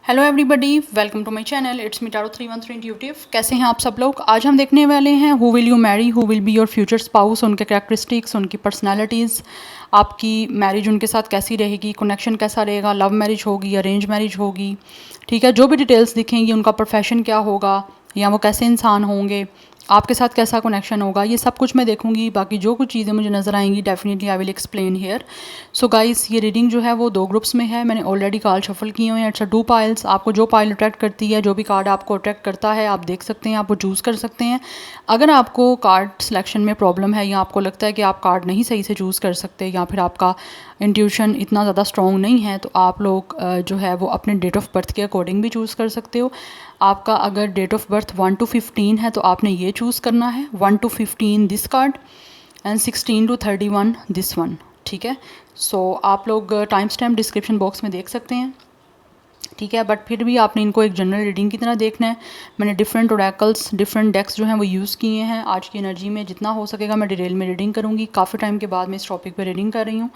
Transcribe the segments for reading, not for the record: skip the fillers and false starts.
Hello everybody, welcome to my channel. It's me tarot 313 intuitive. कैसे हैं आप सब लोग? आज हम देखने वाले हैं who will you Mary, who will be your future spouse, उनके कैरेक्टरिस्टिक्स, उनकी पर्सनालिटीज़, आपकी मैरिज उनके साथ कैसी रहेगी, कनेक्शन कैसा रहेगा, लव मैरिज होगी, अरेंज मैरिज होगी, ठीक है। जो भी डिटेल्स दिखेंगी, उनका प्रोफेशन क्या होगा या वो कैसे इंसान होंगे, आपके साथ कैसा कनेक्शन होगा, ये सब कुछ मैं देखूंगी। बाकी जो कुछ चीज़ें मुझे नज़र आएंगी definitely I will explain here. So guys, ये रीडिंग जो है वो 2 ग्रुप्स में है। मैंने ऑलरेडी कार्ड शफल किए हुए हैं। It's 2 piles. आपको जो पाइल अट्रैक्ट करती है, जो भी कार्ड आपको अट्रैक्ट करता है, आप देख सकते हैं, आप वो चूज़ कर सकते हैं। अगर आपको कार्ड सिलेक्शन में प्रॉब्लम है या आपको लगता है कि आप कार्ड नहीं सही से चूज़ कर सकते या फिर आपका इंट्यूशन इतना ज़्यादा स्ट्रॉन्ग नहीं है, तो आप लोग जो है वो अपने डेट ऑफ बर्थ के अकॉर्डिंग भी चूज़ कर सकते हो। आपका अगर डेट ऑफ बर्थ 1 to 15 है तो आपने ये चूज़ करना है, 1 to 15 this card and 16 to 31 this one, ठीक है। सो आप लोग टाइम स्टैम्प डिस्क्रिप्शन बॉक्स में देख सकते हैं, ठीक है। बट फिर भी आपने इनको एक जनरल रीडिंग की तरह देखना है। मैंने डिफरेंट ओरेकल्स, डिफरेंट डेक्स जो हैं वो यूज़ किए हैं। आज की एनर्जी में जितना हो सकेगा मैं डिटेल में रीडिंग करूँगी। काफ़ी टाइम के बाद मैं इस टॉपिक पे रीडिंग कर रही हूँ,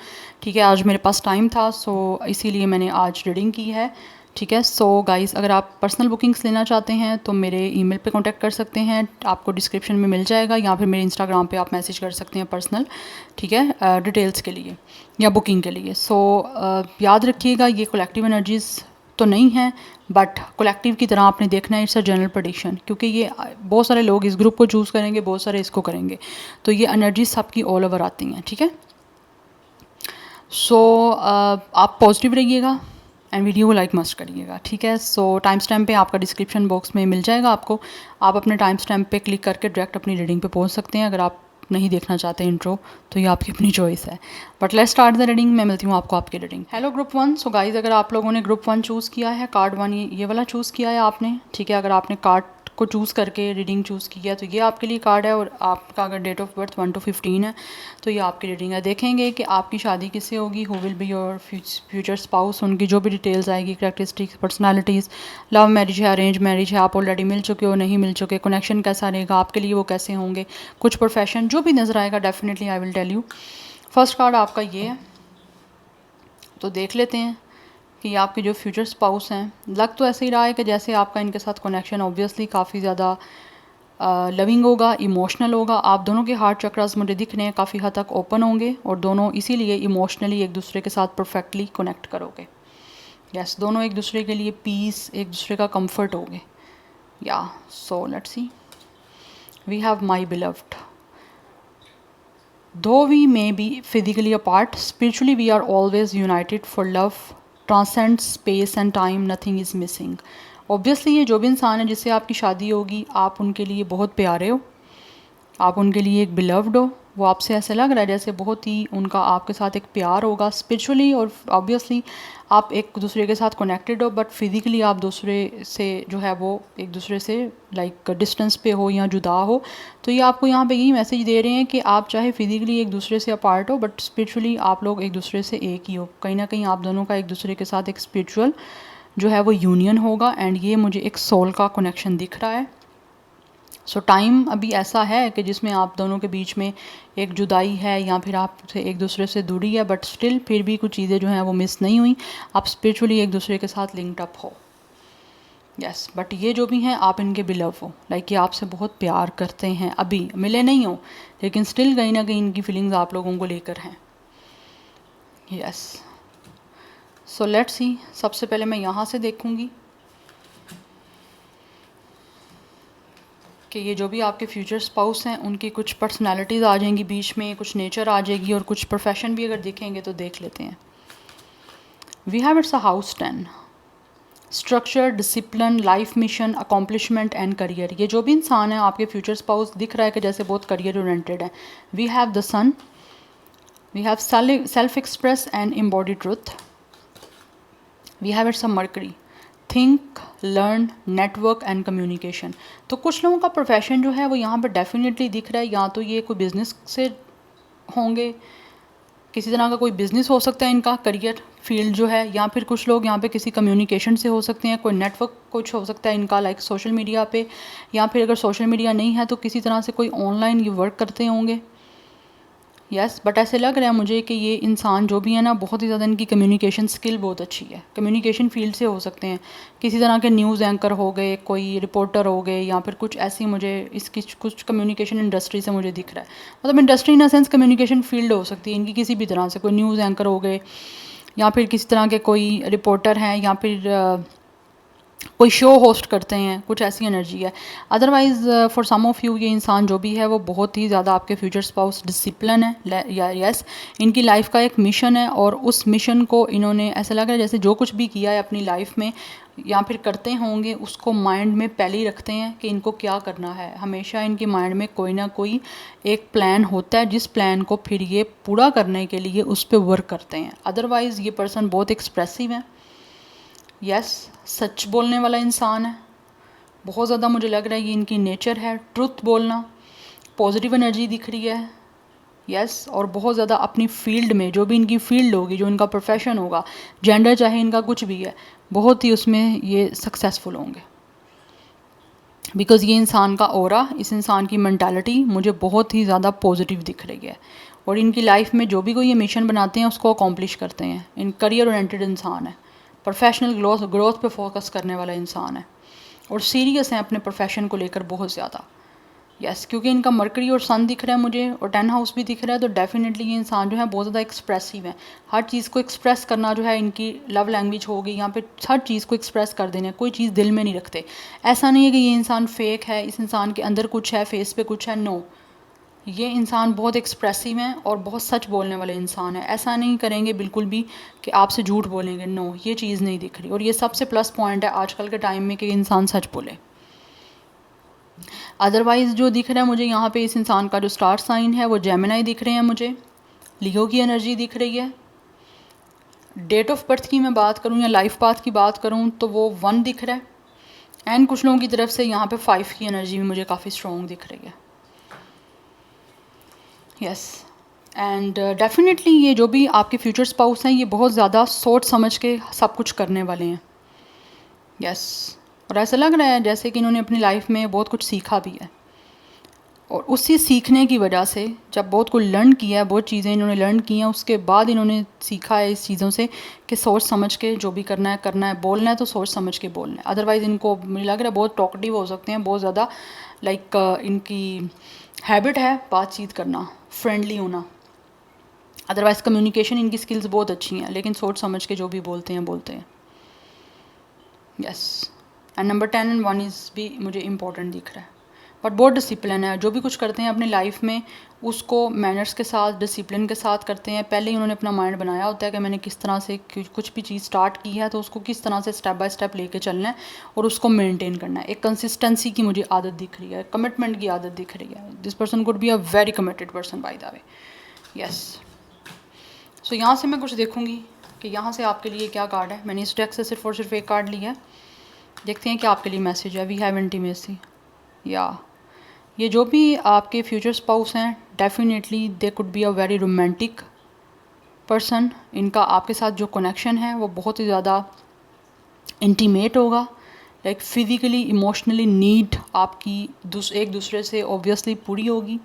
ठीक है। आज मेरे पास टाइम था, सो इसीलिए मैंने आज रीडिंग की है, ठीक है। सो गाइस, अगर आप पर्सनल बुकिंग्स लेना चाहते हैं तो मेरे ईमेल पे कांटेक्ट कर सकते हैं, आपको डिस्क्रिप्शन में मिल जाएगा, या फिर मेरे इंस्टाग्राम पे आप मैसेज कर सकते हैं पर्सनल, ठीक है, डिटेल्स के लिए या बुकिंग के लिए। सो याद रखिएगा, ये कलेक्टिव एनर्जीज़ तो नहीं है, बट कलेक्टिव की तरह आपने देखना है। इट्स अ जनरल प्रेडिक्शन, क्योंकि ये बहुत सारे लोग इस ग्रुप को चूज़ करेंगे, बहुत सारे इसको करेंगे, तो ये एनर्जी सबकी ऑल ओवर आती हैं, ठीक है। सो आप पॉजिटिव रहिएगा एंड वीडियो को लाइक मस्ट करिएगा, ठीक है। सो टाइम स्टैम्प पे आपका डिस्क्रिप्शन बॉक्स में मिल जाएगा आपको। आप अपने टाइम स्टैम्प पे क्लिक करके डायरेक्ट अपनी रीडिंग पे पहुंच सकते हैं। अगर आप नहीं देखना चाहते इंट्रो तो ये आपकी अपनी चॉइस है। But let's start the reading. मैं मिलती हूँ आपको आपकी reading. Hello group 1। So guys, अगर आप लोगों ने ग्रुप 1 चूज़ किया है, कार्ड 1 ये वाला चूज़ किया है आपने, ठीक है। अगर आपने कार्ड को चूज़ करके रीडिंग चूज़ की है तो ये आपके लिए कार्ड है। और आपका अगर डेट ऑफ बर्थ 1 to 15 है तो ये आपकी रीडिंग है। देखेंगे कि आपकी शादी किससे होगी, who will be your future spouse, उनकी जो भी डिटेल्स आएगी, करेक्टरिस्टिक्स, पर्सनालिटीज़, लव मैरिज है, अरेंज मैरिज है, आप ऑलरेडी मिल चुके हो, नहीं मिल चुके, कनेक्शन कैसा रहेगा आपके लिए, वो कैसे होंगे, कुछ प्रोफेशन, जो भी नज़र आएगा definitely I will tell you. First card आपका ये है, तो देख लेते हैं कि आपके जो फ्यूचर स्पाउस हैं, लग तो ऐसे ही रहा है कि जैसे आपका इनके साथ कनेक्शन ऑब्वियसली काफ़ी ज़्यादा लविंग होगा, इमोशनल होगा। आप दोनों के हार्ट चक्रास मुझे दिख रहे हैं काफ़ी हद तक ओपन होंगे और दोनों इसीलिए इमोशनली एक दूसरे के साथ परफेक्टली कनेक्ट करोगे। यस, दोनों एक दूसरे के लिए पीस, एक दूसरे का कंफर्ट होगे। या so let's see, we have my beloved. Though we may be physically apart, spiritually we are always united, for love transcends space and time, nothing is missing. Obviously ये जो भी इंसान है जिससे आपकी शादी होगी, आप उनके लिए बहुत प्यारे हो, आप उनके लिए एक बिलव्ड हो। वो आपसे ऐसे लग रहा है जैसे बहुत ही उनका आपके साथ एक प्यार होगा स्पिरिचुअली, और ऑब्वियसली आप एक दूसरे के साथ कनेक्टेड हो, बट फिज़िकली आप दूसरे से जो है वो एक दूसरे से लाइक डिस्टेंस पे हो या जुदा हो। तो ये आपको यहाँ पे यही मैसेज दे रहे हैं कि आप चाहे फिज़िकली एक दूसरे से अपार्ट हो, बट स्पिरिचुअली आप लोग एक दूसरे से एक ही हो। कहीं ना कहीं आप दोनों का एक दूसरे के साथ एक स्पिरिचुअल जो है वो यूनियन होगा, एंड ये मुझे एक सोल का कनेक्शन दिख रहा है। सो टाइम अभी ऐसा है कि जिसमें आप दोनों के बीच में एक जुदाई है या फिर आप से एक दूसरे से दूरी है, बट स्टिल फिर भी कुछ चीज़ें जो हैं वो मिस नहीं हुई। आप स्पिरिचुअली एक दूसरे के साथ लिंक्ड अप हो। यस, बट ये जो भी हैं आप इनके बिलव हो, लाइक ये आपसे बहुत प्यार करते हैं। अभी मिले नहीं हो लेकिन स्टिल कहीं ना कहीं इनकी फीलिंग्स आप लोगों को लेकर हैं। यस, सो लेट्स सी। सबसे पहले मैं यहाँ से देखूँगी कि ये जो भी आपके फ्यूचर स्पाउस हैं उनकी कुछ पर्सनालिटीज़ आ जाएंगी बीच में, कुछ नेचर आ जाएगी, और कुछ प्रोफेशन भी अगर देखेंगे तो देख लेते हैं। We have it's a house 10, structure, discipline, life mission, accomplishment and career. ये जो भी इंसान है आपके फ्यूचर स्पाउस दिख रहा है कि जैसे बहुत करियर ओरिएंटेड है। We have the sun, we have self express and embody truth, we have it's a mercury, think, learn, network and communication. तो कुछ लोगों का प्रोफेशन जो है वो यहाँ पर डेफिनेटली दिख रहा है, या तो ये कोई बिजनेस से होंगे, किसी तरह का कोई बिजनेस हो सकता है इनका करियर फील्ड जो है, या फिर कुछ लोग यहाँ पे किसी कम्युनिकेशन से हो सकते हैं, कोई नेटवर्क कुछ हो सकता है इनका लाइक सोशल मीडिया पे, या फिर अगर सोशल मीडिया नहीं है तो किसी तरह से कोई ऑनलाइन ये वर्क करते होंगे। यस, बट ऐसे लग रहा है मुझे कि ये इंसान जो भी है ना, बहुत ही ज़्यादा इनकी कम्युनिकेशन स्किल बहुत अच्छी है। कम्युनिकेशन फील्ड से हो सकते हैं, किसी तरह के न्यूज़ एंकर हो गए, कोई रिपोर्टर हो गए, या फिर कुछ ऐसी, मुझे इसकी कुछ कम्युनिकेशन इंडस्ट्री से मुझे दिख रहा है। मतलब industry in the sense communication field हो सकती है इनकी किसी भी तरह से, कोई न्यूज़ एंकर हो गए, या फिर किसी तरह के कोई रिपोर्टर हैं, या फिर कोई शो होस्ट करते हैं, कुछ ऐसी एनर्जी है। Otherwise for some of you ये इंसान जो भी है वो बहुत ही ज़्यादा आपके फ्यूचर स्पाउस डिसिप्लिन है, या यस, इनकी लाइफ का एक मिशन है, और उस मिशन को इन्होंने ऐसा लग रहा है जैसे जो कुछ भी किया है अपनी लाइफ में या फिर करते होंगे उसको माइंड में पहले ही रखते हैं कि इनको क्या करना है। हमेशा इनके माइंड में कोई ना कोई एक प्लान होता है, जिस प्लान को फिर ये पूरा करने के लिए उस पर वर्क करते हैं। अदरवाइज़ ये पर्सन बहुत एक्सप्रेसिव है, यस, सच बोलने वाला इंसान है, बहुत ज़्यादा मुझे लग रहा है ये इनकी नेचर है, ट्रुथ बोलना, पॉजिटिव एनर्जी दिख रही है, यस, और बहुत ज़्यादा अपनी फील्ड में जो भी इनकी फील्ड होगी, जो इनका प्रोफेशन होगा, जेंडर चाहे इनका कुछ भी है, बहुत ही उसमें ये सक्सेसफुल होंगे। बिकॉज़ ये इंसान का ऑरा, इस इंसान की मेंटालिटी मुझे बहुत ही ज़्यादा पॉजिटिव दिख रही है, और इनकी लाइफ में जो भी कोई ये मिशन बनाते हैं उसको अकॉम्प्लिश करते हैं। इन करियर ओरिएंटेड इंसान है, प्रोफेशनल ग्रोथ पे फोकस करने वाला इंसान है, और सीरियस हैं अपने प्रोफेशन को लेकर बहुत ज़्यादा, यस, क्योंकि इनका मरकरी और सन दिख रहा है मुझे, और 10 हाउस भी दिख रहा है, तो डेफिनेटली ये इंसान जो है बहुत ज़्यादा एक्सप्रेसिव है। हर चीज़ को एक्सप्रेस करना जो है इनकी लव लैंग्वेज होगी, यहाँ पे हर चीज़ को एक्सप्रेस कर देना, कोई चीज़ दिल में नहीं रखते। ऐसा नहीं है कि ये इंसान फेक है, इस इंसान के अंदर कुछ है, फेस पे कुछ है, नो, ये इंसान बहुत एक्सप्रेसिव हैं और बहुत सच बोलने वाले इंसान है। ऐसा नहीं करेंगे बिल्कुल भी कि आपसे झूठ बोलेंगे, नो, ये चीज़ नहीं दिख रही, और ये सबसे प्लस पॉइंट है आजकल के टाइम में कि इंसान सच बोले। अदरवाइज़ जो दिख रहा है मुझे यहाँ पे, इस इंसान का जो स्टार साइन है वो जेमिनाई दिख रहे हैं मुझे, लियो की एनर्जी दिख रही है। डेट ऑफ बर्थ की मैं बात करूँ या लाइफ पाथ की बात करूँ तो वो 1 दिख रहा है, एंड कुछ लोगों की तरफ से यहाँ पे 5 की एनर्जी भी मुझे काफ़ी स्ट्रॉन्ग दिख रही है, यस। एंड डेफिनेटली ये जो भी आपके फ्यूचर स्पाउस हैं ये बहुत ज़्यादा सोच समझ के सब कुछ करने वाले हैं, यस। और ऐसा लग रहा है जैसे कि इन्होंने अपनी लाइफ में बहुत कुछ सीखा भी है, और उसी सीखने की वजह से जब बहुत कुछ लर्न किया है, बहुत चीज़ें इन्होंने लर्न की हैं, उसके बाद इन्होंने सीखा है इस चीज़ों से कि सोच समझ के जो भी करना है, बोलना है तो सोच समझ के बोलना है। अदरवाइज़ इनको मुझे लग रहा है बहुत टॉकटिव हो सकते हैं, बहुत ज़्यादा लाइक इनकी हैबिट है बातचीत करना, फ्रेंडली होना। अदरवाइज़ कम्युनिकेशन इनकी स्किल्स बहुत अच्छी हैं, लेकिन सोच समझ के जो भी बोलते हैं, yes. And number 10 and 1 is भी मुझे इंपॉर्टेंट दिख रहा है, बट बहुत डिसिप्लिन है। जो भी कुछ करते हैं अपनी लाइफ में उसको मैनर्स के साथ, डिसिप्लिन के साथ करते हैं। पहले ही उन्होंने अपना माइंड बनाया होता है कि मैंने किस तरह से कुछ भी चीज़ स्टार्ट की है तो उसको किस तरह से स्टेप बाय स्टेप लेके चलना है और उसको मेंटेन करना है। एक कंसिस्टेंसी की मुझे आदत दिख रही है, कमिटमेंट की आदत दिख रही है। This person could be a very committed person by the way, yes. So यहाँ से मैं कुछ देखूँगी कि यहाँ से आपके लिए क्या कार्ड है। मैंने इस डेक से सिर्फ और सिर्फ एक कार्ड लिया है, देखते हैं कि आपके लिए मैसेज है। वी हैव इंटीमेसी, या ये जो भी आपके फ्यूचर स्पाउस हैं definitely they could be a very romantic person. इनका आपके साथ जो कनेक्शन है वो बहुत ही ज़्यादा इंटीमेट होगा, लाइक फिज़िकली इमोशनली नीड आपकी एक दूसरे से ऑब्वियसली पूरी होगी,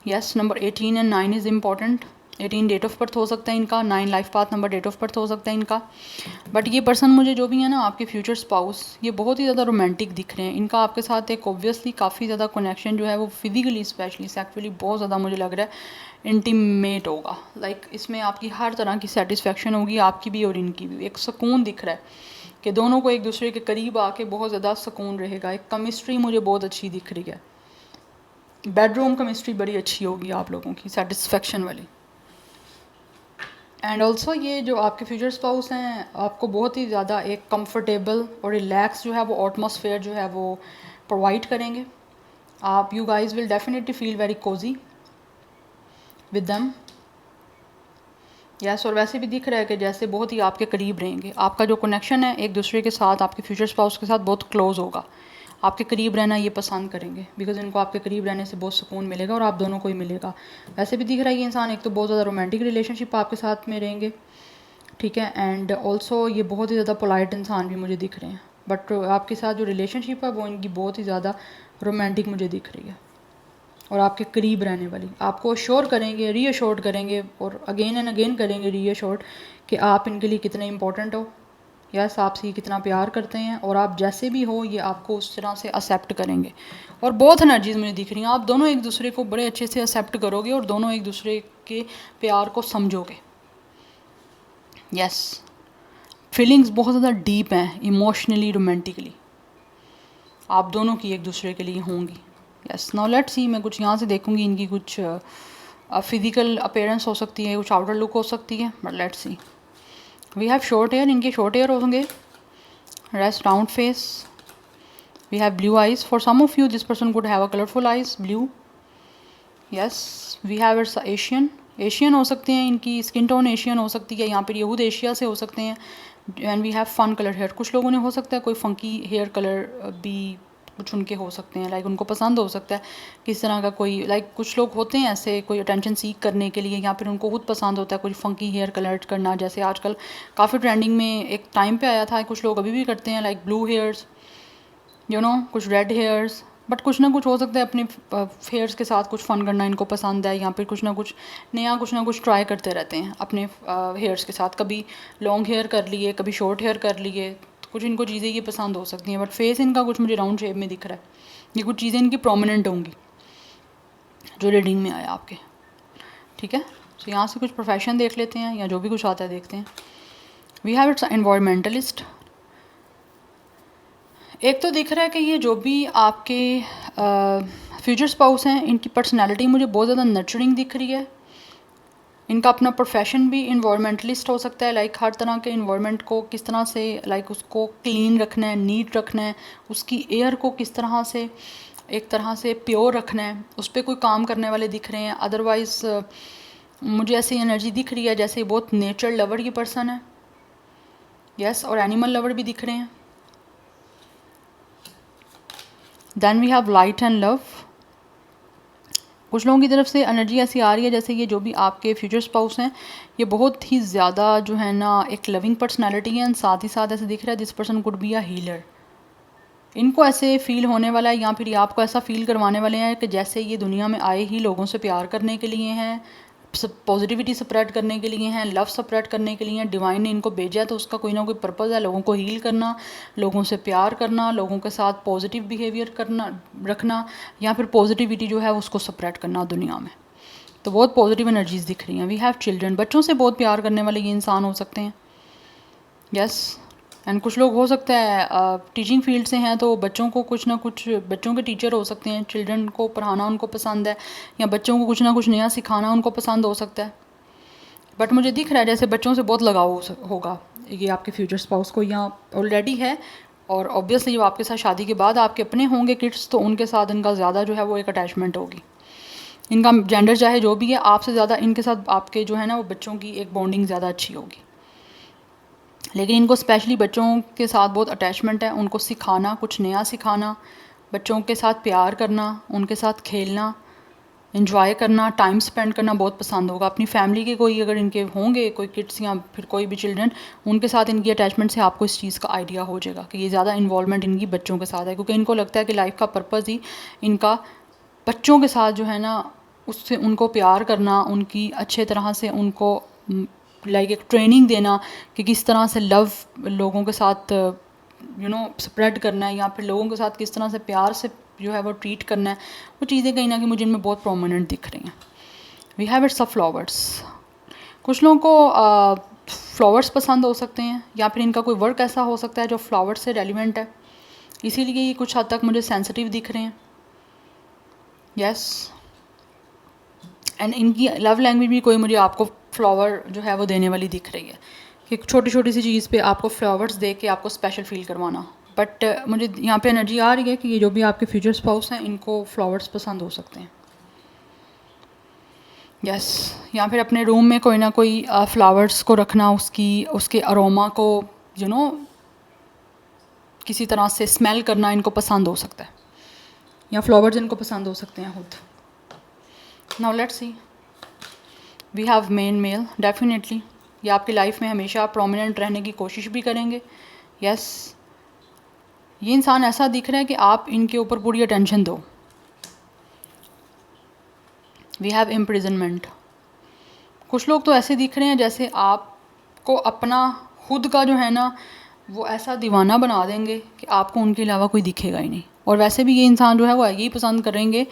yes. Number 18 and 9 is important. 18 date of birth हो सकता है इनका, 9 life path number date of birth हो सकता है इनका। बट ये पर्सन मुझे जो भी है ना आपके फ्यूचर स्पाउस, ये बहुत ही ज़्यादा रोमांटिक दिख रहे हैं। इनका आपके साथ एक ऑब्वियसली काफ़ी ज़्यादा कनेक्शन जो है वो फिजिकली स्पेशली सेक्सुअली बहुत ज़्यादा मुझे लग रहा है इंटीमेट होगा। लाइक इसमें आपकी हर तरह की सेटिस्फेक्शन होगी, आपकी भी और इनकी भी। एक सुकून दिख रहा है कि दोनों को एक दूसरे के करीब आके बहुत ज़्यादा सुकून रहेगा। एक केमिस्ट्री मुझे बहुत अच्छी दिख रही है, बेडरूम केमिस्ट्री बड़ी अच्छी होगी आप लोगों की, सेटिस्फेक्शन वाली। एंड ऑल्सो ये जो आपके फ्यूचर स्पाउस हैं आपको बहुत ही ज़्यादा एक कंफर्टेबल और रिलैक्स जो है वो एटमॉस्फेयर जो है वो प्रोवाइड करेंगे। आप you guys will definitely feel very Cozi with them, yes. और वैसे भी दिख रहा है कि जैसे बहुत ही आपके करीब रहेंगे। आपका जो कनेक्शन है एक दूसरे के साथ, आपके फ्यूचर स्पाउस के साथ बहुत क्लोज होगा। आपके करीब रहना ये पसंद करेंगे बिकॉज इनको आपके करीब रहने से बहुत सुकून मिलेगा और आप दोनों को ही मिलेगा। वैसे भी दिख रहा है ये इंसान एक तो बहुत ज़्यादा रोमांटिक रिलेशनशिप आपके साथ में रहेंगे, ठीक है। एंड ऑल्सो ये बहुत ही ज़्यादा पोलाइट इंसान भी मुझे दिख रहे हैं, बट आपके साथ जो रिलेशनशिप है वो इनकी बहुत ही ज़्यादा रोमांटिक मुझे दिख रही है, और आपके करीब रहने वाली, आपको अश्योर करेंगे, रीअश्योर्ड करेंगे और अगेन एंड अगेन करेंगे रीअश्योर्ड कि आप इनके लिए कितने इंपॉर्टेंट हो, यस आपसे ये कितना प्यार करते हैं और आप जैसे भी हो ये आपको उस तरह से एक्सेप्ट करेंगे। और बहुत एनर्जीज मुझे दिख रही हैं, आप दोनों एक दूसरे को बड़े अच्छे से एक्सेप्ट करोगे और दोनों एक दूसरे के प्यार को समझोगे। यस फीलिंग्स बहुत ज़्यादा डीप हैं, इमोशनली रोमांटिकली आप दोनों की एक दूसरे के लिए होंगी। यस नाउ लेट्स सी, मैं कुछ यहाँ से देखूँगी इनकी कुछ फिज़िकल अपीयरेंस हो सकती है, कुछ आउटर लुक हो सकती है, but let's see. We have short hair, इनके शॉर्ट हेयर होंगे, rest round face, we have blue eyes, for some of you this person could have a colourful eyes blue. Yes we have it's Asian, Asian हो सकते हैं, इनकी skin tone Asian हो सकती है, यहाँ पर यहूद एशिया से हो सकते हैं। And we have fun colour hair, कुछ लोगों ने हो सकता है कोई फंकी हेयर कलर भी कुछ उनके हो सकते हैं, लाइक उनको पसंद हो सकता है किस तरह का कोई, लाइक कुछ लोग होते हैं ऐसे कोई अटेंशन सीख करने के लिए, या फिर उनको खुद पसंद होता है कुछ फंकी हेयर कलर करना, जैसे आजकल काफ़ी ट्रेंडिंग में एक टाइम पे आया था, कुछ लोग अभी भी करते हैं, लाइक ब्लू हेयर्स कुछ रेड हेयर्स, बट कुछ ना कुछ हो सकता है अपने हेयर्स के साथ कुछ फ़न करना इनको पसंद है, या फिर कुछ ना कुछ ट्राई करते रहते हैं अपने हेयर्स के साथ, कभी लॉन्ग हेयर कर लिए, कभी शॉर्ट हेयर कर लिए, कुछ इनको चीज़ें ये पसंद हो सकती हैं। बट फेस इनका कुछ मुझे राउंड शेप में दिख रहा है, ये कुछ चीज़ें इनकी प्रोमिनेंट होंगी जो रीडिंग में आया आपके, ठीक है। तो यहाँ से कुछ प्रोफेशन देख लेते हैं या जो भी कुछ आता है देखते हैं। वी हैव इट्स एनवायरमेंटलिस्ट, एक तो दिख रहा है कि ये जो भी आपके फ्यूचर स्पाउस हैं इनकी पर्सनैलिटी मुझे बहुत ज़्यादा नर्चरिंग दिख रही है। इनका अपना प्रोफेशन भी इन्वायरमेंटलिस्ट हो सकता है, लाइक हर तरह के इन्वायरमेंट को किस तरह से लाइक उसको क्लीन रखना है, नीट रखना है, उसकी एयर को किस तरह से एक तरह से प्योर रखना है, उस पर कोई काम करने वाले दिख रहे हैं। अदरवाइज़ मुझे ऐसी एनर्जी दिख रही है जैसे बहुत नेचर लवर की पर्सन है, यस और एनिमल लवर भी दिख रहे हैं। Then we have light and love, कुछ लोगों की तरफ से एनर्जी ऐसी आ रही है जैसे ये जो भी आपके फ्यूचर स्पाउस हैं ये बहुत ही ज़्यादा जो है ना एक लविंग पर्सनैलिटी है, एंड साथ ही साथ ऐसे दिख रहा है this person could be a healer. इनको ऐसे फील होने वाला है या फिर ये आपको ऐसा फील करवाने वाले हैं कि जैसे ये दुनिया में आए ही लोगों से प्यार करने के लिए हैं, पॉजिटिविटी स्प्रेड करने के लिए हैं, लव स्प्रेड करने के लिए हैं। डिवाइन ने इनको भेजा है तो उसका कोई ना कोई पर्पज़ है, लोगों को हील करना, लोगों से प्यार करना, लोगों के साथ पॉजिटिव बिहेवियर करना रखना, या फिर पॉजिटिविटी जो है उसको स्प्रेड करना दुनिया में। तो बहुत पॉजिटिव एनर्जीज दिख रही हैं। वी हैव चिल्ड्रन, बच्चों से बहुत प्यार करने वाले ये इंसान हो सकते हैं, यस एंड कुछ लोग हो सकता है टीचिंग फील्ड से हैं तो बच्चों को कुछ ना कुछ, बच्चों के टीचर हो सकते हैं, चिल्ड्रन को पढ़ाना उनको पसंद है, या बच्चों को कुछ ना कुछ नया सिखाना उनको पसंद हो सकता है। बट मुझे दिख रहा है जैसे बच्चों से बहुत लगाव होगा ये आपके फ्यूचर स्पाउस को, या ऑलरेडी है, और ऑब्वियसली जब आपके साथ शादी के बाद आपके अपने होंगे किड्स तो उनके साथ इनका ज़्यादा जो है वो एक अटैचमेंट होगी। इनका जेंडर चाहे जो भी है, आपसे ज़्यादा इनके साथ आपके जो है ना वो बच्चों की एक बॉन्डिंग ज़्यादा अच्छी होगी। लेकिन इनको स्पेशली बच्चों के साथ बहुत अटैचमेंट है, उनको सिखाना, कुछ नया सिखाना, बच्चों के साथ प्यार करना, उनके साथ खेलना, इन्जॉय करना, टाइम स्पेंड करना बहुत पसंद होगा। अपनी फैमिली के कोई अगर इनके होंगे कोई किड्स या फिर कोई भी चिल्ड्रन, उनके साथ इनकी अटैचमेंट से आपको इस चीज़ का आइडिया हो जाएगा कि ये ज़्यादा इन्वॉल्वमेंट इनकी बच्चों के साथ है, क्योंकि इनको लगता है कि लाइफ का पर्पज़ ही इनका बच्चों के साथ जो है ना उससे उनको प्यार करना, उनकी अच्छे तरह से उनको लाइक एक ट्रेनिंग देना कि किस तरह से लव लोगों के साथ स्प्रेड करना है, या फिर लोगों के साथ किस तरह से प्यार से जो है वो ट्रीट करना है। वो चीज़ें कहीं ना कहीं मुझे इनमें बहुत प्रोमिनेंट दिख रही हैं। We have it's of flowers, कुछ लोगों को फ्लावर्स पसंद हो सकते हैं, या फिर इनका कोई वर्क ऐसा हो सकता है जो फ्लावर्स से रेलिवेंट है, इसीलिए ये कुछ हद तक मुझे सेंसिटिव दिख रहे हैं, यस एंड इनकी लव लैंग्वेज भी कोई मुझे आपको फ्लावर जो है वो देने वाली दिख रही है कि छोटी छोटी सी चीज़ पे आपको फ्लावर्स दे के आपको स्पेशल फील करवाना। बट मुझे यहाँ पे एनर्जी आ रही है कि ये जो भी आपके फ्यूचर स्पाउस हैं इनको फ्लावर्स पसंद हो सकते हैं, यस या फिर अपने रूम में कोई ना कोई फ्लावर्स को रखना, उसके अरोमा को किसी तरह से स्मेल करना इनको पसंद हो सकता है, या फ्लावर्स इनको पसंद हो सकते हैं खुद। Now let's see, we have male, definitely ये आपकी लाइफ में हमेशा प्रोमिनेंट रहने की कोशिश भी करेंगे, यस ये इंसान ऐसा दिख रहा है कि आप इनके ऊपर पूरी अटेंशन दो, वी हैव इम्प्रिजनमेंट। कुछ लोग तो ऐसे दिख रहे हैं जैसे आपको अपना खुद का जो है ना वो ऐसा दीवाना बना देंगे कि आपको उनके अलावा कोई दिखेगा ही नहीं। और वैसे भी ये इंसान जो है वो यही पसंद करेंगे,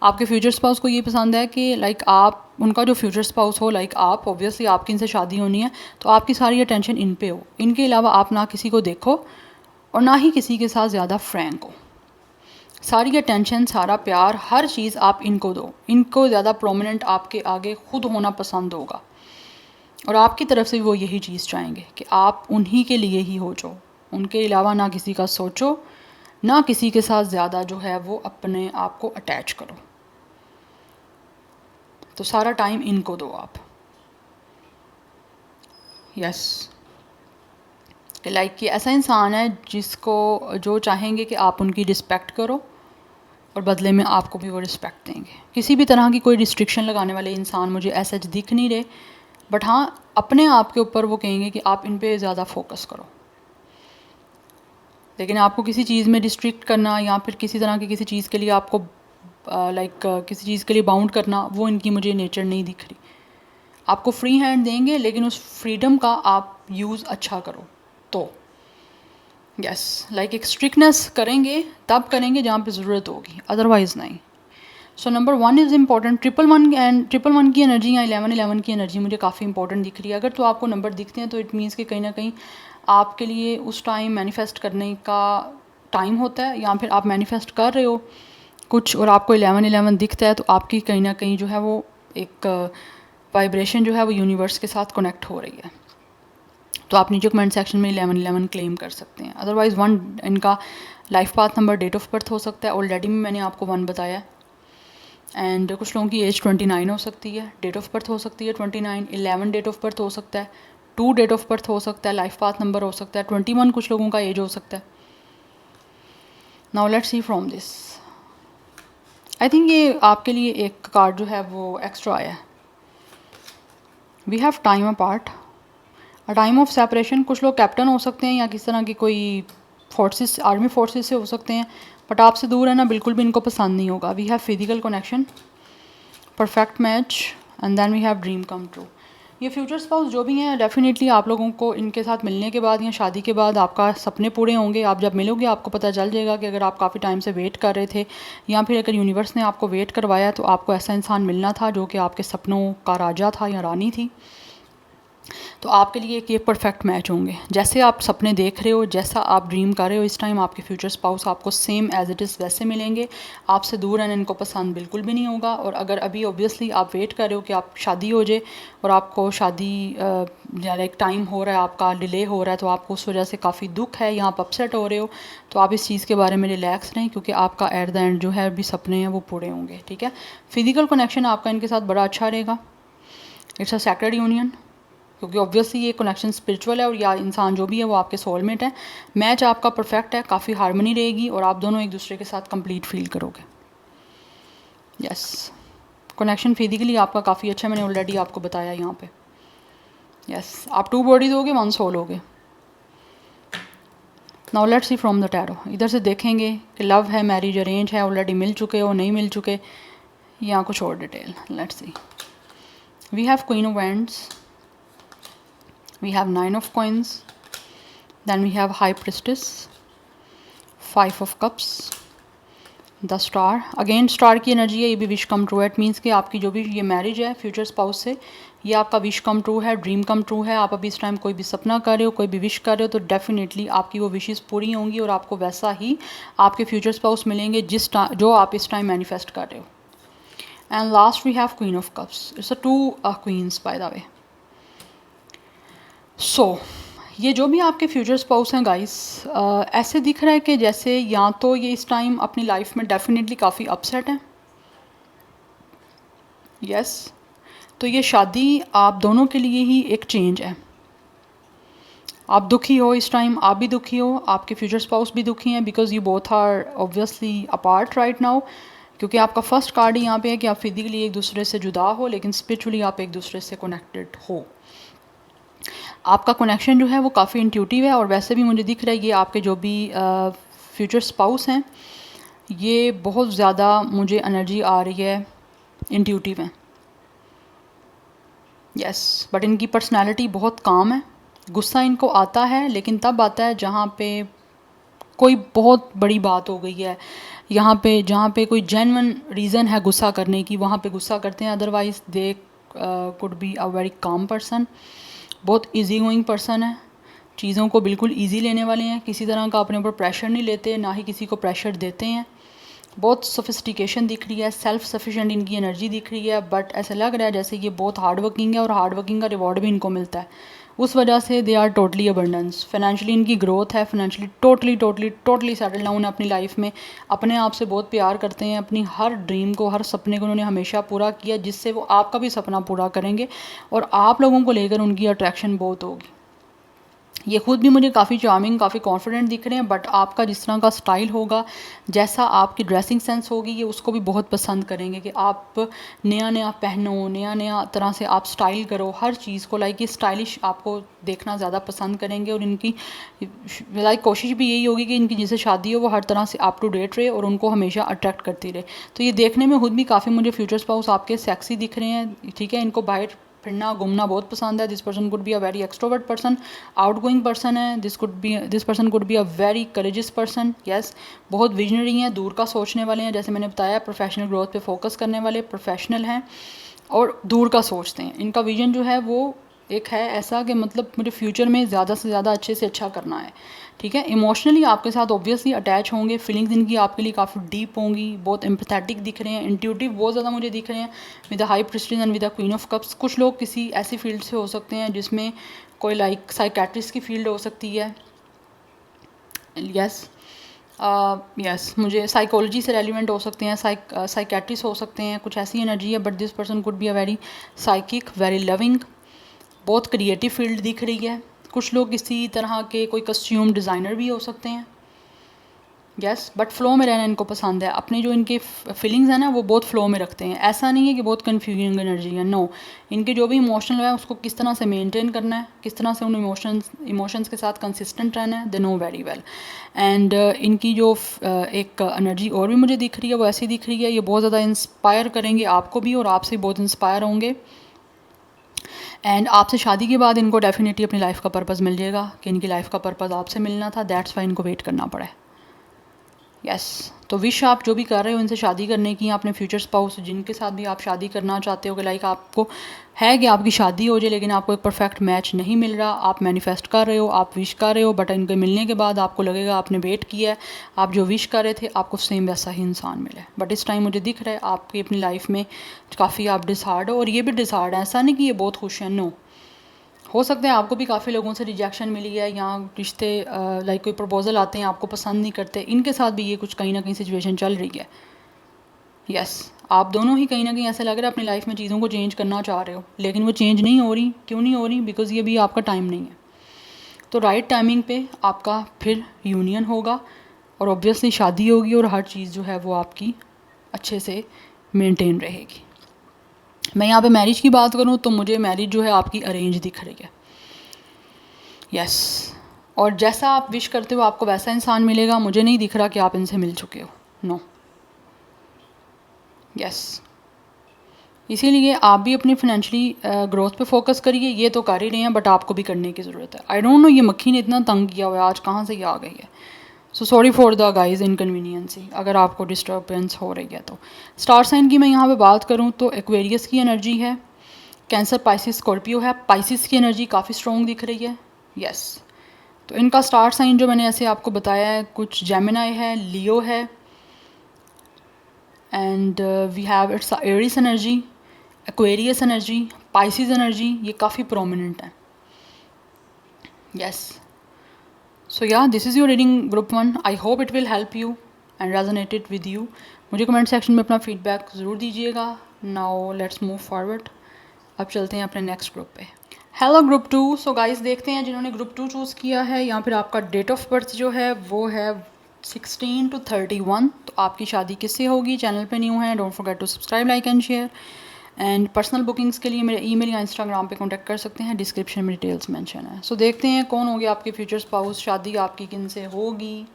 आपके फ्यूचर स्पाउस को ये पसंद है कि लाइक आप उनका जो फ्यूचर स्पाउस हो, लाइक आप ऑब्वियसली आपकी इनसे शादी होनी है तो आपकी सारी अटेंशन इन पे हो, इनके अलावा आप ना किसी को देखो और ना ही किसी के साथ ज़्यादा फ्रैंक हो। सारी अटेंशन, सारा प्यार, हर चीज़ आप इनको दो, इनको ज़्यादा प्रोमिनेंट आपके आगे खुद होना पसंद होगा। और आपकी तरफ से भी वो यही चीज़ चाहेंगे कि आप उन्हीं के लिए ही हो, जो उनके अलावा ना किसी का सोचो, ना किसी के साथ ज़्यादा जो है वो अपने आप को अटैच करो। तो सारा टाइम इनको दो आप। यस, कि लाइक कि ऐसा इंसान है जिसको जो चाहेंगे कि आप उनकी रिस्पेक्ट करो और बदले में आपको भी वो रिस्पेक्ट देंगे। किसी भी तरह की कोई रिस्ट्रिक्शन लगाने वाले इंसान मुझे ऐसा दिख नहीं रहे, बट हाँ अपने आप के ऊपर वो कहेंगे कि आप इन पे ज़्यादा फोकस करो। लेकिन आपको किसी चीज़ में रिस्ट्रिक्ट करना या फिर किसी तरह की किसी चीज़ के लिए आपको किसी चीज़ के लिए बाउंड करना, वो इनकी मुझे नेचर नहीं दिख रही। आपको फ्री हैंड देंगे लेकिन उस फ्रीडम का आप यूज़ अच्छा करो। तो यस, लाइक एक स्ट्रिक्टनेस करेंगे तब करेंगे जहाँ पे ज़रूरत होगी, अदरवाइज़ नहीं। So number 1 is important. 111 and 111 की एनर्जी या 1111 की एनर्जी मुझे काफ़ी इंपॉर्टेंट दिख रही है। अगर तो आपको नंबर दिखते हैं तो इट मीन्स कि कहीं ना कहीं आपके लिए उस टाइम मैनिफेस्ट करने का टाइम होता है, या फिर आप मैनिफेस्ट कर रहे हो कुछ और आपको 1111 दिखता है तो आपकी कहीं ना कहीं जो है वो एक वाइब्रेशन जो है वो यूनिवर्स के साथ कनेक्ट हो रही है। तो आप नीचे कमेंट सेक्शन में 1111 क्लेम कर सकते हैं। अदरवाइज़ 1 इनका life path number, date of birth हो सकता है। ऑलरेडी में मैंने आपको 1 बताया। एंड कुछ लोगों की एज 29 हो सकती है, डेट ऑफ बर्थ हो सकती है 29, 11 डेट ऑफ बर्थ हो सकता है, 2 डेट ऑफ बर्थ हो सकता है, लाइफ पाथ नंबर हो सकता है 21 कुछ लोगों का एज हो सकता है। Now let's see from this. I think ये आपके लिए एक कार्ड जो है वो एक्स्ट्रा आया है। We have time apart, a time of separation. कुछ लोग कैप्टन हो सकते हैं या किस तरह की कोई फोर्सेस, आर्मी फोर्सेस से हो सकते हैं, बट आपसे दूर है ना, बिल्कुल भी इनको पसंद नहीं होगा। We have physical connection, perfect match, and then we have dream come true. ये फ्यूचर स्पाउस जो भी हैं डेफिनेटली आप लोगों को इनके साथ मिलने के बाद या शादी के बाद आपका सपने पूरे होंगे। आप जब मिलोगे आपको पता चल जाएगा कि अगर आप काफ़ी टाइम से वेट कर रहे थे या फिर अगर यूनिवर्स ने आपको वेट करवाया तो आपको ऐसा इंसान मिलना था जो कि आपके सपनों का राजा था या रानी थी। तो आपके लिए एक ये परफेक्ट मैच होंगे। जैसे आप सपने देख रहे हो, जैसा आप ड्रीम कर रहे हो, इस टाइम आपके फ्यूचर स्पाउस आपको सेम एज इट इज़ वैसे मिलेंगे। आपसे दूर रहने इनको पसंद बिल्कुल भी नहीं होगा। और अगर अभी ऑब्वियसली आप वेट कर रहे हो कि आप शादी हो जाए और आपको शादी लाइक टाइम हो रहा है, आपका डिले हो रहा है, तो आपको उस वजह से काफ़ी दुख है या आप अपसेट हो रहे हो, तो आप इस चीज़ के बारे में रिलैक्स रहें क्योंकि आपका एट द एंड जो है अभी सपने हैं वो पूरे होंगे। ठीक है, फिजिकल कनेक्शन आपका इनके साथ बड़ा अच्छा रहेगा। इट्स अ सैक्रेड यूनियन, क्योंकि ऑब्वियसली ये कनेक्शन स्पिरिचुअल है और या इंसान जो भी है वो आपके सोलमेट है। मैच आपका परफेक्ट है, काफ़ी हार्मनी रहेगी और आप दोनों एक दूसरे के साथ कंप्लीट फील करोगे। यस, कनेक्शन फिजिकली आपका काफ़ी अच्छा, मैंने ऑलरेडी आपको बताया यहाँ पे। यस, आप 2 बॉडीज होगे, 1 सोल होगे। Now let's see from the tarot. इधर से देखेंगे कि लव है, मैरिज अरेंज है, ऑलरेडी मिल चुके हो, नहीं मिल चुके, या कुछ और detail. Let's see. We have queen of wands, we have 9 of coins, then we have high priestess, 5 of cups, the star। Again star की एनर्जी है, ये भी विश कम ट्रू है। इट मीन्स कि आपकी जो भी ये मैरिज है फ्यूचर स्पाउस से, ये आपका विश कम ट्रू है, ड्रीम कम ट्रू है। आप अभी इस टाइम कोई भी सपना कर रहे हो, कोई भी विश कर रहे हो, तो डेफिनेटली आपकी वो विशेस पूरी होंगी और आपको वैसा ही आपके फ्यूचर स्पाउस मिलेंगे जो आप इस टाइम मैनिफेस्ट कर रहे हो। And last we have queen of cups. It's a 2 queens by the way. So ये जो भी आपके फ्यूचर स्पाउस हैं गाइस, ऐसे दिख रहा है कि जैसे या तो ये इस टाइम अपनी लाइफ में डेफिनेटली काफ़ी अपसेट हैं। यस, तो ये शादी आप दोनों के लिए ही एक चेंज है। आप दुखी हो इस टाइम, आप भी दुखी हो, आपके फ्यूचर स्पाउस भी दुखी हैं, because you both are obviously apart right now. क्योंकि आपका फर्स्ट कार्ड ही यहाँ पे है कि आप फिजिकली एक दूसरे से जुदा हो लेकिन स्पिरिचुअली आप एक दूसरे से कनेक्टेड हो। आपका कनेक्शन जो है वो काफ़ी इंट्यूटिव है और वैसे भी मुझे दिख रहा है ये आपके जो भी फ्यूचर स्पाउस हैं, ये बहुत ज़्यादा मुझे एनर्जी आ रही है इंट्यूटिव हैं, यस, बट इनकी पर्सनैलिटी बहुत काम है। गुस्सा इनको आता है लेकिन तब आता है जहाँ पे कोई बहुत बड़ी बात हो गई है, यहाँ पे जहाँ पे कोई जेन्युइन रीज़न है गुस्सा करने की, वहाँ पे गुस्सा करते हैं। Otherwise they could be a very calm person, बहुत इजी गोइंग पर्सन है, चीज़ों को बिल्कुल इजी लेने वाले हैं, किसी तरह का अपने ऊपर प्रेशर नहीं लेते, ना ही किसी को प्रेशर देते हैं। बहुत सोफिस्टिकेशन दिख रही है, सेल्फ सफिशिएंट इनकी एनर्जी दिख रही है, बट ऐसा लग रहा है जैसे ये बहुत हार्ड वर्किंग है और हार्ड वर्किंग का रिवॉर्ड भी इनको मिलता है। उस वजह से they are totally abundance, financially इनकी ग्रोथ है, financially totally totally totally settle down है अपनी लाइफ में, अपने आप से बहुत प्यार करते हैं, अपनी हर ड्रीम को, हर सपने को उन्होंने हमेशा पूरा किया, जिससे वो आपका भी सपना पूरा करेंगे और आप लोगों को लेकर उनकी अट्रैक्शन बहुत होगी। ये खुद भी मुझे काफ़ी चार्मिंग, काफ़ी कॉन्फिडेंट दिख रहे हैं, बट आपका जिस तरह का स्टाइल होगा, जैसा आपकी ड्रेसिंग सेंस होगी, ये उसको भी बहुत पसंद करेंगे कि आप नया नया पहनो, नया नया तरह से आप स्टाइल करो हर चीज़ को, लाइक ये स्टाइलिश आपको देखना ज़्यादा पसंद करेंगे। और इनकी लाइक कोशिश भी यही होगी कि इनकी जिससे शादी हो वो हर तरह से अप टू डेट रहे और उनको हमेशा अट्रैक्ट करती रहे। तो ये देखने में खुद भी काफ़ी मुझे फ्यूचर स्पाउस आपके सेक्सी दिख रहे हैं, ठीक है। इनको बाहर फिरना घूमना बहुत पसंद है। This person could be a very extrovert person, outgoing person है। This person could be a very courageous person, yes, बहुत विजनरी हैं, दूर का सोचने वाले हैं, जैसे मैंने बताया प्रोफेशनल ग्रोथ पे फोकस करने वाले प्रोफेशनल हैं और दूर का सोचते हैं। इनका विजन जो है वो एक है ऐसा कि मतलब मुझे फ्यूचर में ज़्यादा से ज़्यादा अच्छे से अच्छा करना है, ठीक है। इमोशनली आपके साथ ऑब्वियसली अटैच होंगे, फीलिंग्स इनकी आपके लिए काफ़ी डीप होंगी, बहुत एम्पैथेटिक दिख रहे हैं, इंट्यूटिव बहुत ज़्यादा मुझे दिख रहे हैं with the high Prestige and with the queen of cups. कुछ लोग किसी ऐसी फील्ड से हो सकते हैं जिसमें कोई लाइक साइकेट्रिस्ट की फील्ड हो सकती है, यस यस, मुझे साइकोलॉजी से रेलिवेंट हो सकते हैं, साइकेट्रिस्ट हो सकते हैं, कुछ ऐसी एनर्जी है। But this person could be a very psychic, very loving, बहुत क्रिएटिव फील्ड दिख रही है। कुछ लोग किसी तरह के कोई कस्ट्यूम डिज़ाइनर भी हो सकते हैं, यस, बट फ्लो में रहना इनको पसंद है। अपनी जो इनके फीलिंग्स हैं ना वो बहुत फ्लो में रखते हैं, ऐसा नहीं है कि बहुत कन्फ्यूजिंग एनर्जी है, नो। इनके जो भी इमोशनल है उसको किस तरह से मेंटेन करना है, किस तरह से उन इमोशंस के साथ कंसिस्टेंट रहना है, they know very well. And इनकी जो एक एनर्जी और भी मुझे दिख रही है वो ऐसी दिख रही है, ये बहुत ज़्यादा इंस्पायर करेंगे आपको भी और आपसे बहुत इंस्पायर होंगे। एंड आपसे शादी के बाद इनको डेफिनेटली अपनी लाइफ का पर्पज़ मिल जाएगा कि इनकी लाइफ का पर्पज़ आपसे मिलना था, दैट्स वाई इनको वेट करना पड़ा है, यस। तो विश आप जो भी कर रहे हो इनसे शादी करने की, अपने फ्यूचर स्पाउस जिनके साथ भी आप शादी करना चाहते हो कि लाइक आपको है कि आपकी शादी हो जाए लेकिन आपको एक परफेक्ट मैच नहीं मिल रहा, आप मैनिफेस्ट कर रहे हो, आप विश कर रहे हो, बट इनके मिलने के बाद आपको लगेगा आपने वेट किया है, आप जो विश कर रहे थे आपको सेम वैसा ही इंसान मिला है। बट इस टाइम मुझे दिख रहा है आपकी अपनी लाइफ में काफ़ी आप डिसहार्ड हो, और ये भी डिसहार्ड है, ऐसा नहीं कि ये बहुत खुश हैं, नो। हो सकता है आपको भी काफ़ी लोगों से रिजेक्शन मिली है, या रिश्ते लाइक कोई प्रपोजल आते हैं आपको पसंद नहीं करते, इनके साथ भी ये कुछ कहीं ना कहीं सिचुएशन चल रही है, यस। आप दोनों ही कहीं ना कहीं ऐसा लग रहा है अपनी लाइफ में चीज़ों को चेंज करना चाह रहे हो लेकिन वो चेंज नहीं हो रही। क्यों नहीं हो रही? बिकॉज़ ये भी आपका टाइम नहीं है। तो राइट टाइमिंग पे आपका फिर यूनियन होगा और ऑब्वियसली शादी होगी और हर चीज़ जो है वो आपकी अच्छे से मेंटेन रहेगी। मैं यहाँ पे मैरिज की बात करूँ तो मुझे मैरिज जो है आपकी अरेंज दिख रही है, यस। और जैसा आप विश करते हो आपको वैसा इंसान मिलेगा, मुझे नहीं दिख रहा कि आप इनसे मिल चुके हो, नो, यस। इसीलिए आप भी अपनी फाइनेंशियली ग्रोथ पे फोकस करिए, ये तो कर ही रहे हैं बट आपको भी करने की ज़रूरत है। आई डोंट नो ये मक्खी ने इतना तंग किया हुआ है आज, कहाँ से ये आ गई है। So sorry for the guys inconvenience, अगर आपको डिस्टर्बेंस हो रही है तो। स्टार साइन की मैं यहाँ पे बात करूँ तो एक्वेरियस की एनर्जी है, कैंसर, पाइसिस, स्कॉर्पियो है। पाइसिस की एनर्जी काफ़ी स्ट्रॉन्ग दिख रही है, यस। तो इनका स्टार साइन जो मैंने ऐसे आपको बताया है, कुछ जेमिनाई है, लियो है, and we have it's Aries energy, Aquarius energy, Pisces energy, ये काफ़ी प्रोमिनेंट है, yes. So yeah this is your reading group 1। I hope it will help you and resonated with you. मुझे comment section में अपना feedback ज़रूर दीजिएगा। Now let's move forward, अब चलते हैं अपने नेक्स्ट ग्रुप पे। Hello group 2। सो गाइस देखते हैं जिन्होंने ग्रुप 2 चूज़ किया है, या फिर आपका डेट ऑफ बर्थ जो है वो है 16 to 31। तो आपकी शादी किससे होगी? चैनल पे न्यू है, don't forget to subscribe, like and share. And personal bookings के लिए मेरे ईमेल या इंस्टाग्राम पे कांटेक्ट कर सकते हैं, डिस्क्रिप्शन में डिटेल्स मेंशन है। सो देखते हैं कौन होगी आपके फ्यूचर स्पाउस, शादी आपकी किन से होगी।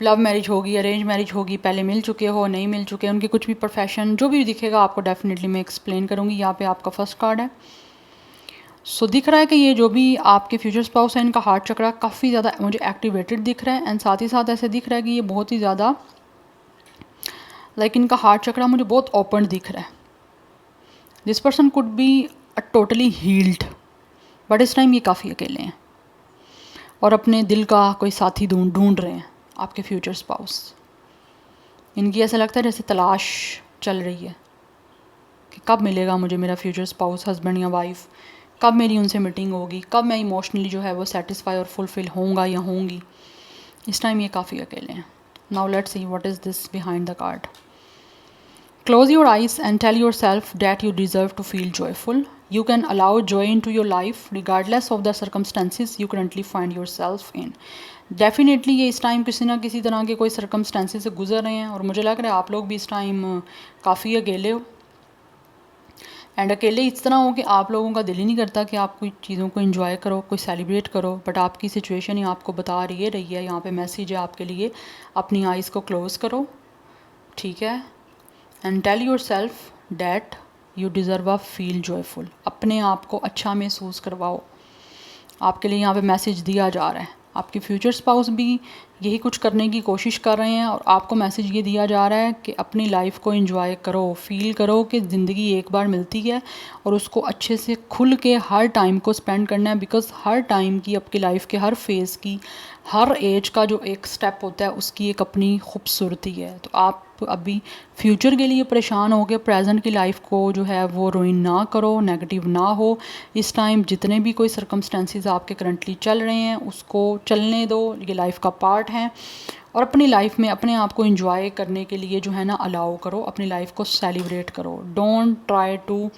लव मैरिज होगी, अरेंज मैरिज होगी, पहले मिल चुके हो, नहीं मिल चुके, उनके कुछ भी प्रोफेशन जो भी दिखेगा आपको डेफिनेटली मैं एक्सप्लेन करूँगी। यहाँ पे आपका फर्स्ट कार्ड है। सो दिख रहा है कि ये जो भी आपके फ्यूचर स्पाउस है इनका हार्ट चक्रा काफ़ी ज़्यादा मुझे एक्टिवेटेड दिख रहा है, एंड साथ ही साथ ऐसे दिख रहा है कि ये बहुत ही ज़्यादा इनका हार्ट चक्रा मुझे बहुत ओपन दिख रहा है। This person could be totally healed, but इस टाइम ये काफ़ी अकेले हैं और अपने दिल का कोई साथी ढूंढ रहे हैं। आपके फ्यूचर स्पाउस इनकी ऐसा लगता है जैसे तलाश चल रही है कि कब मिलेगा मुझे मेरा फ्यूचर स्पाउस, हस्बैंड या वाइफ, कब मेरी उनसे मीटिंग होगी, कब मैं इमोशनली जो है वो सेटिस्फाई और फुलफिल होऊंगा या होंगी। इस टाइम ये काफ़ी अकेले हैं। Now let's see what is this behind the card. Close your eyes and tell yourself that you deserve to feel joyful. You can allow joy into your life regardless of the circumstances you currently find yourself in. Definitely ये इस time किसी ना किसी तरह के कोई circumstances से गुजर रहे हैं और मुझे लग रहा है आप लोग भी इस टाइम काफ़ी अकेले हो। एंड अकेले इस तरह हो कि आप लोगों का दिल ही नहीं करता कि आप कोई चीज़ों को एंजॉय करो, कोई सेलिब्रेट करो, बट आपकी सिचुएशन ही आपको बता रही है। यहाँ पे मैसेज है आपके लिए, अपनी आइज़ को क्लोज़ करो, ठीक है, and tell yourself that you deserve a feel joyful. अपने आप को अच्छा महसूस करवाओ। आपके लिए यहाँ पे मैसेज दिया जा रहा है। आपके फ्यूचर स्पाउस भी यही कुछ करने की कोशिश कर रहे हैं और आपको मैसेज ये दिया जा रहा है कि अपनी लाइफ को एंजॉय करो, फील करो कि ज़िंदगी एक बार मिलती है और उसको अच्छे से खुल के हर टाइम को स्पेंड करना है। बिकॉज़ हर टाइम की, आपकी लाइफ के हर फेज़ की, हर एज का जो एक स्टेप होता है उसकी एक अपनी खूबसूरती है। तो आप अभी फ्यूचर के लिए परेशान हो के प्रेजेंट की लाइफ को जो है वो रुइन ना करो, नेगेटिव ना हो। इस टाइम जितने भी कोई सर्कमस्टेंसेस आपके करंटली चल रहे हैं उसको चलने दो, ये लाइफ का पार्ट है। और अपनी लाइफ में अपने आप को एंजॉय करने के लिए जो है ना अलाउ करो, अपनी लाइफ को सेलिब्रेट करो। Don't try to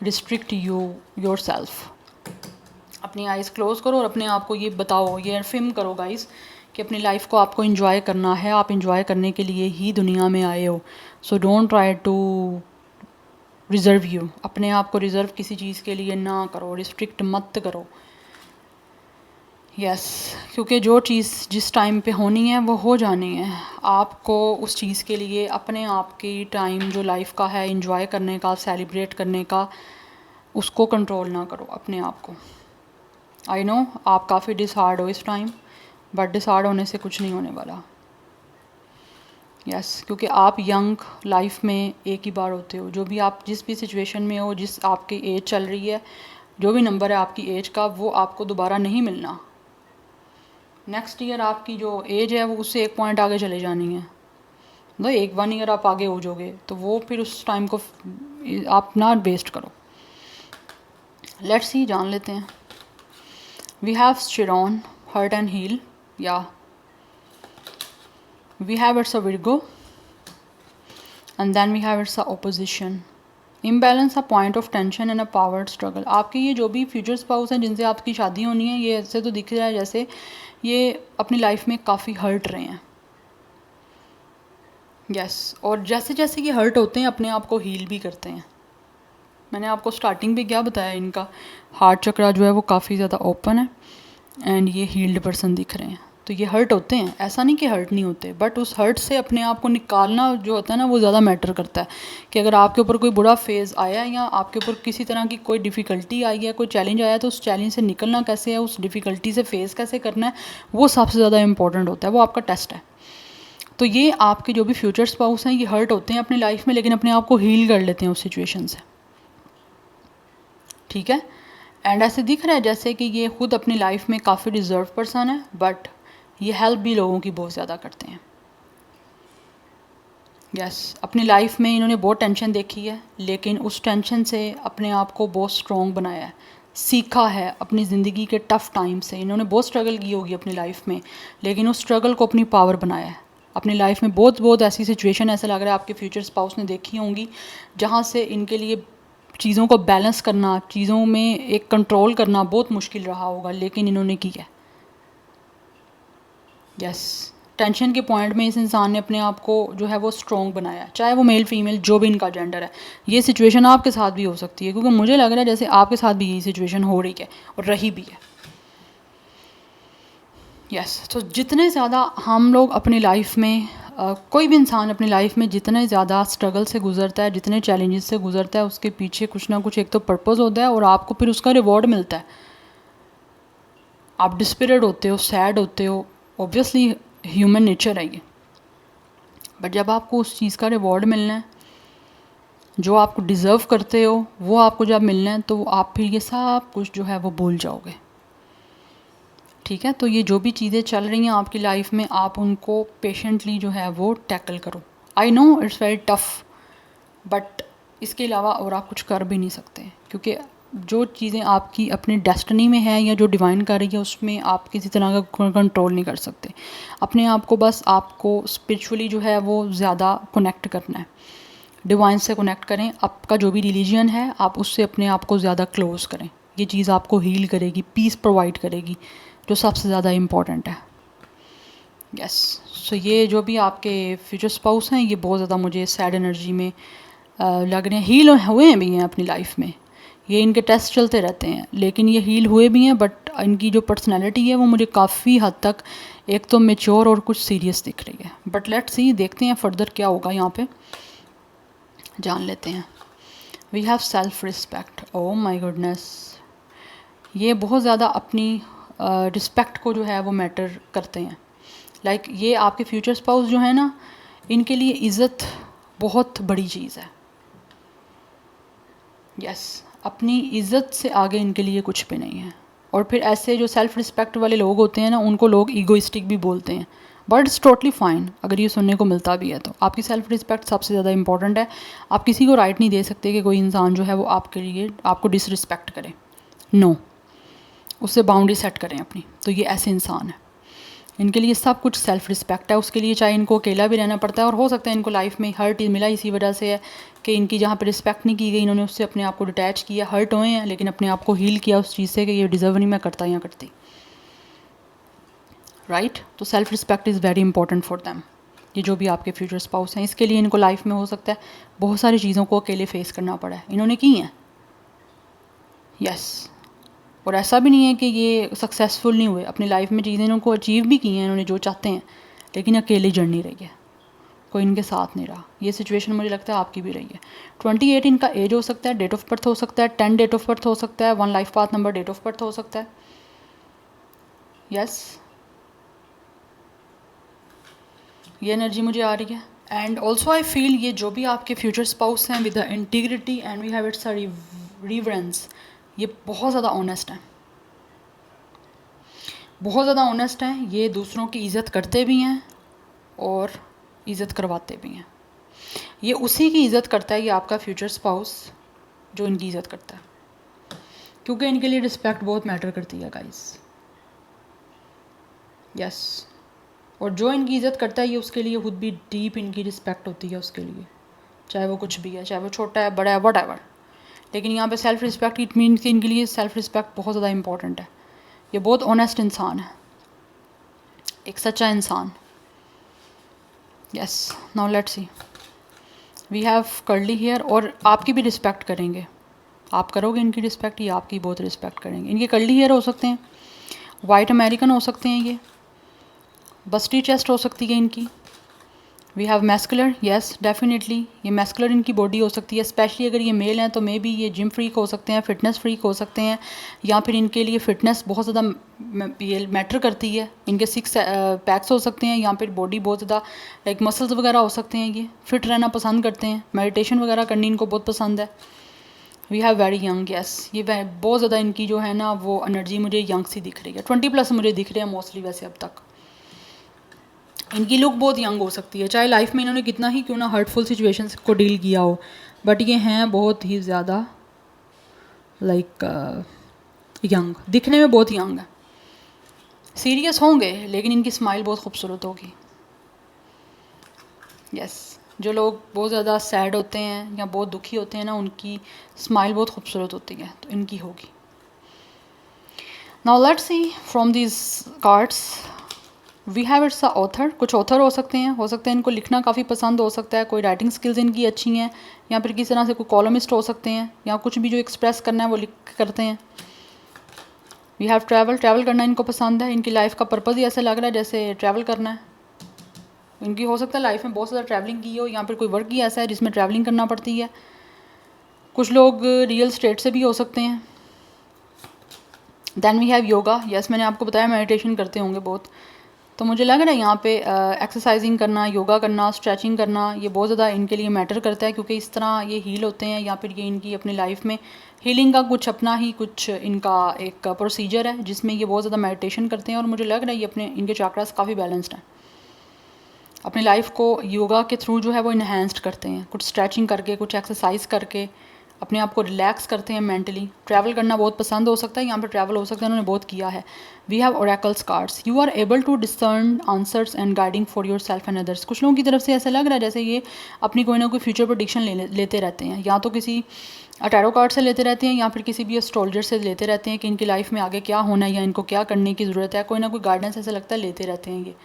restrict yourself. अपनी आइज़ क्लोज़ करो और अपने आप को ये बताओ, ये अफर्म करो गाइस कि अपनी लाइफ को आपको एंजॉय करना है। आप एंजॉय करने के लिए ही दुनिया में आए हो। So don't try to reserve you. अपने आप को रिज़र्व किसी चीज़ के लिए ना करो, रिस्ट्रिक्ट मत करो। यस, क्योंकि जो चीज़ जिस टाइम पे होनी है वो हो जानी है। आपको उस चीज़ के लिए अपने आप की टाइम जो लाइफ का है एंजॉय करने का, सेलिब्रेट करने का, उसको कंट्रोल ना करो अपने आप को। आई नो आप काफ़ी डिसहार्ड हो इस टाइम, बट डिसहार्ड होने से कुछ नहीं होने वाला। यस, क्योंकि आप यंग लाइफ में एक ही बार होते हो। जो भी आप जिस भी सिचुएशन में हो, जिस आपकी एज चल रही है, जो भी नंबर है आपकी एज का, वो आपको दोबारा नहीं मिलना। नेक्स्ट ईयर आपकी जो एज है वो उससे एक पॉइंट आगे चले जानी है। तो एक 1 ईयर आप आगे हो जाओगे, तो वो फिर उस टाइम को आप ना वेस्ट करो। लेट्स सी, जान लेते हैं। We have Chiron, hurt and heal, yeah we have it's a Virgo, and then we have it's a opposition, imbalance, a point of tension and a power struggle। आपके ये जो भी future spouse हैं जिनसे आपकी शादी होनी है, ये ऐसे तो दिख रहा है जैसे ये अपनी लाइफ में काफ़ी हर्ट रहे हैं। यस, और जैसे जैसे ये हर्ट होते हैं अपने आप को हील भी करते हैं। मैंने आपको स्टार्टिंग में क्या बताया, इनका हार्ट चक्रा जो है वो काफ़ी ज़्यादा ओपन है एंड ये हील्ड पर्सन दिख रहे हैं। तो ये हर्ट होते हैं, ऐसा नहीं कि हर्ट नहीं होते, बट उस हर्ट से अपने आप को निकालना जो होता है ना वो ज़्यादा मैटर करता है। कि अगर आपके ऊपर कोई बुरा फेज़ आया है या आपके ऊपर किसी तरह की कोई डिफ़िकल्टी आई है, कोई चैलेंज आया है, तो उस चैलेंज से निकलना कैसे है, उस डिफ़िकल्टी से फेस कैसे करना है, वो सबसे ज़्यादा इंपॉर्टेंट होता है। वो आपका टेस्ट है। तो ये आपके जो भी फ्यूचर स्पाउस हैं ये हर्ट होते हैं अपनी लाइफ में, लेकिन अपने आप को हील कर लेते हैं उस सिचुएशन से, ठीक है। एंड ऐसे दिख रहा है जैसे कि ये खुद अपनी लाइफ में काफ़ी डिज़र्व पर्सन है, बट ये हेल्प भी लोगों की बहुत ज़्यादा करते हैं। यस, अपनी लाइफ में इन्होंने बहुत टेंशन देखी है, लेकिन उस टेंशन से अपने आप को बहुत स्ट्रॉन्ग बनाया है, सीखा है। अपनी ज़िंदगी के टफ़ टाइम से इन्होंने बहुत स्ट्रगल की होगी अपनी लाइफ में, लेकिन उस स्ट्रगल को अपनी पावर बनाया है। अपनी लाइफ में बहुत ऐसी सिचुएशन ऐसा लग रहा है आपके फ्यूचर स्पाउस ने देखी होंगी जहाँ से इनके लिए चीज़ों को बैलेंस करना, चीज़ों में एक कंट्रोल करना बहुत मुश्किल रहा होगा, लेकिन इन्होंने किया। यस, टेंशन के पॉइंट में इस इंसान ने अपने आप को जो है वो स्ट्रॉन्ग बनाया, चाहे वो मेल फीमेल जो भी इनका जेंडर है। ये सिचुएशन आपके साथ भी हो सकती है, क्योंकि मुझे लग रहा है जैसे आपके साथ भी यही सिचुएशन हो रही है और रही भी है। यस तो जितने ज़्यादा हम लोग अपनी लाइफ में कोई भी इंसान अपनी लाइफ में जितने ज़्यादा स्ट्रगल से गुजरता है, जितने चैलेंजेस से गुजरता है, उसके पीछे कुछ ना कुछ एक तो पर्पस होता है और आपको फिर उसका रिवॉर्ड मिलता है। आप डिस्पिरेट होते हो, सैड होते हो, ऑब्वियसली ह्यूमन नेचर है ये, बट जब आपको उस चीज़ का रिवॉर्ड मिलना है, जो आपको डिज़र्व करते हो वो आपको जब मिलना है, तो आप फिर ये सब कुछ जो है वो भूल जाओगे। ठीक है, तो ये जो भी चीज़ें चल रही हैं आपकी लाइफ में, आप उनको पेशेंटली जो है वो टैकल करो। I know it's very tough, but इसके अलावा और आप कुछ कर भी नहीं सकते, क्योंकि जो चीज़ें आपकी अपनी डेस्टिनी में है या जो डिवाइन कर रही है, उसमें आप किसी तरह का कंट्रोल नहीं कर सकते। अपने आप को बस आपको स्पिरिचुअली जो है वो ज़्यादा कनेक्ट करना है, डिवाइन से कनेक्ट करें। आपका जो भी रिलीजन है आप उससे अपने आप को ज़्यादा क्लोज करें। ये चीज़ आपको हील करेगी, पीस प्रोवाइड करेगी, जो सबसे ज़्यादा इम्पॉर्टेंट है। यस सो ये जो भी आपके फ्यूचर स्पाउस हैं, ये बहुत ज़्यादा मुझे सैड एनर्जी में लग रहे हैं। हील हुए भी हैं अपनी लाइफ में, ये इनके टेस्ट चलते रहते हैं, लेकिन ये हील हुए भी हैं, बट इनकी जो पर्सनैलिटी है वो मुझे काफ़ी हद तक एक तो मेच्योर और कुछ सीरियस दिख रही है। बट लेट्स सी, देखते हैं फर्दर क्या होगा, यहाँ पे जान लेते हैं। We have self respect. Oh my goodness, ये बहुत ज़्यादा अपनी रिस्पेक्ट को जो है वो मैटर करते हैं। लाइक ये आपके फ्यूचर स्पाउस जो है ना, इनके लिए इज़्ज़त बहुत बड़ी चीज़ है। यस अपनी इज़्ज़त से आगे इनके लिए कुछ भी नहीं है। और फिर ऐसे जो सेल्फ रिस्पेक्ट वाले लोग होते हैं ना, उनको लोग ईगोइस्टिक भी बोलते हैं, बट इट्स टोटली फाइन अगर ये सुनने को मिलता भी है तो। आपकी सेल्फ रिस्पेक्ट सबसे ज़्यादा इंपॉर्टेंट है। आप किसी को राइट नहीं दे सकते कि कोई इंसान जो है वो आपके लिए आपको डिसरिस्पेक्ट करे। नो, उससे बाउंड्री सेट करें अपनी। तो ये ऐसे इंसान है, इनके लिए सब कुछ सेल्फ रिस्पेक्ट है। उसके लिए चाहे इनको अकेला भी रहना पड़ता है, और हो सकता है इनको लाइफ में हर्ट मिला इसी वजह से है कि इनकी जहाँ पे रिस्पेक्ट नहीं की गई, इन्होंने उससे अपने आप को डिटैच किया, हर्ट हुए हैं, लेकिन अपने आप को हील किया उस चीज़ से कि ये डिज़र्व नहीं मैं करता या करती। राइट, तो self respect is very important for them. ये जो भी आपके फ्यूचर स्पाउस हैं, इसके लिए इनको लाइफ में हो सकता है बहुत सारी चीज़ों को अकेले फेस करना पड़ा है, इन्होंने की हैं। यस और ऐसा भी नहीं है कि ये सक्सेसफुल नहीं हुए, अपनी लाइफ में चीज़ें इनको अचीव भी की हैं इन्होंने जो चाहते हैं, लेकिन अकेली जर्नी रही है, कोई इनके साथ नहीं रहा। ये सिचुएशन मुझे लगता है आपकी भी रही है। 28 इनका एज हो सकता है, डेट ऑफ बर्थ हो सकता है, 10 डेट ऑफ बर्थ हो सकता है, 1 life path number date of birth हो सकता है। यस ये एनर्जी मुझे आ रही है। एंड ऑल्सो आई फील ये जो भी आपके फ्यूचर स्पाउस हैं with the integrity and we have it's a reverence, ये बहुत ज़्यादा ऑनेस्ट हैं, बहुत ज़्यादा ऑनेस्ट हैं। ये दूसरों की इज़्ज़त करते भी हैं और इज़्ज़त करवाते भी हैं। ये उसी की इज़्ज़त करता है, ये आपका फ्यूचर स्पाउस जो इनकी इज़्ज़त करता है, क्योंकि इनके लिए रिस्पेक्ट बहुत मैटर करती है गाइस। यस और जो इनकी इज़्ज़त करता है ये उसके लिए खुद भी डीप इनकी रिस्पेक्ट होती है उसके लिए, चाहे वो कुछ भी है, चाहे वो छोटा है बड़ा है व्हाटएवर। लेकिन यहाँ पे सेल्फ रिस्पेक्ट, इट मीन्स कि इनके लिए सेल्फ रिस्पेक्ट बहुत ज़्यादा इंपॉर्टेंट है। ये बहुत ऑनेस्ट इंसान है, एक सच्चा इंसान। Yes now let's see, we have curly hair, और आपकी भी रिस्पेक्ट करेंगे। आप करोगे इनकी रिस्पेक्ट, ये आपकी बहुत रिस्पेक्ट करेंगे। इनके कर्ली हेयर हो सकते हैं, वाइट अमेरिकन हो सकते हैं, ये बस्टी चेस्ट हो सकती है इनकी। We have muscular, yes definitely ये मैस्कुलर इनकी बॉडी हो सकती है, स्पेशली अगर ये मेल हैं तो मे बी ये जिम फ्रीक हो सकते हैं, फिटनेस फ्रीक हो सकते हैं, या फिर इनके लिए फ़िटनेस बहुत ज़्यादा ये मैटर करती है। इनके 6 पैक्स हो सकते हैं, या फिर बॉडी बहुत ज़्यादा लाइक मसल्स वगैरह हो सकते हैं। ये फिट रहना पसंद करते हैं, मेडिटेशन वगैरह करनी इनको बहुत पसंद है। We have very young, yes ये बहुत ज़्यादा इनकी जो है ना वो एनर्जी मुझे यंग सी दिख रही है, 20+ मुझे दिख रहे हैं मोस्टली वैसे अब तक। इनकी लुक बहुत यंग हो सकती है, चाहे लाइफ में इन्होंने कितना ही क्यों ना हर्टफुल सिचुएशंस को डील किया हो, बट ये हैं बहुत ही ज़्यादा लाइक यंग, दिखने में बहुत यंग है। सीरियस होंगे लेकिन इनकी स्माइल बहुत खूबसूरत होगी। यस जो लोग बहुत ज़्यादा सैड होते हैं या बहुत दुखी होते हैं ना, उनकी स्माइल बहुत खूबसूरत होती है, तो इनकी होगी। Now let's see from these cards, we have it's a author. कुछ ऑथर हो सकते हैं, इनको लिखना काफ़ी पसंद हो सकता है, कोई राइटिंग स्किल्स इनकी अच्छी हैं, या फिर किसी तरह से कोई कॉलमिस्ट हो सकते हैं, या कुछ भी जो एक्सप्रेस करना है वो लिख करते हैं। वी हैव ट्रैवल करना इनको पसंद है। इनकी लाइफ का पर्पज़ ही ऐसा लग रहा है जैसे ट्रैवल करना है। इनकी हो सकता है लाइफ में बहुत ज़्यादा ट्रैवलिंग की हो, या फिर कोई वर्क ही ऐसा है जिसमें ट्रैवलिंग करना पड़ती है। कुछ लोग रियल स्टेट से भी हो सकते हैं। Then we have yoga. Yes, मैंने आपको बताया मेडिटेशन करते होंगे बहुत, तो मुझे लग रहा है यहाँ पे एक्सरसाइजिंग करना, योगा करना, स्ट्रेचिंग करना, ये बहुत ज़्यादा इनके लिए मैटर करता है, क्योंकि इस तरह ये हील होते हैं, या फिर ये इनकी अपनी लाइफ में हीलिंग का कुछ अपना ही कुछ इनका एक प्रोसीजर है जिसमें ये बहुत ज़्यादा मेडिटेशन करते हैं। और मुझे लग रहा है ये अपने इनके चक्रास काफ़ी बैलेंस्ड हैं। अपनी लाइफ को योगा के थ्रू जो है वो इन्हेंस्ड करते हैं, कुछ स्ट्रेचिंग करके, कुछ एक्सरसाइज करके अपने आप को रिलैक्स करते हैं मेंटली। ट्रैवल करना बहुत पसंद हो सकता है, यहाँ पर ट्रैवल हो सकता है, उन्होंने बहुत किया है। We have oracles cards. You are able to discern answers and guiding for yourself and others. कुछ लोगों की तरफ से ऐसा लग रहा है जैसे ये अपनी कोई ना कोई फ्यूचर प्रेडिक्शन लेते रहते हैं, या तो किसी टैरो कार्ड से लेते रहते हैं, या फिर किसी भी एस्ट्रोलॉजर से लेते रहते हैं कि इनकी लाइफ में आगे क्या होना है या इनको क्या करने की ज़रूरत है। कोई ना कोई गाइडेंस ऐसा लगता है लेते रहते हैं ये।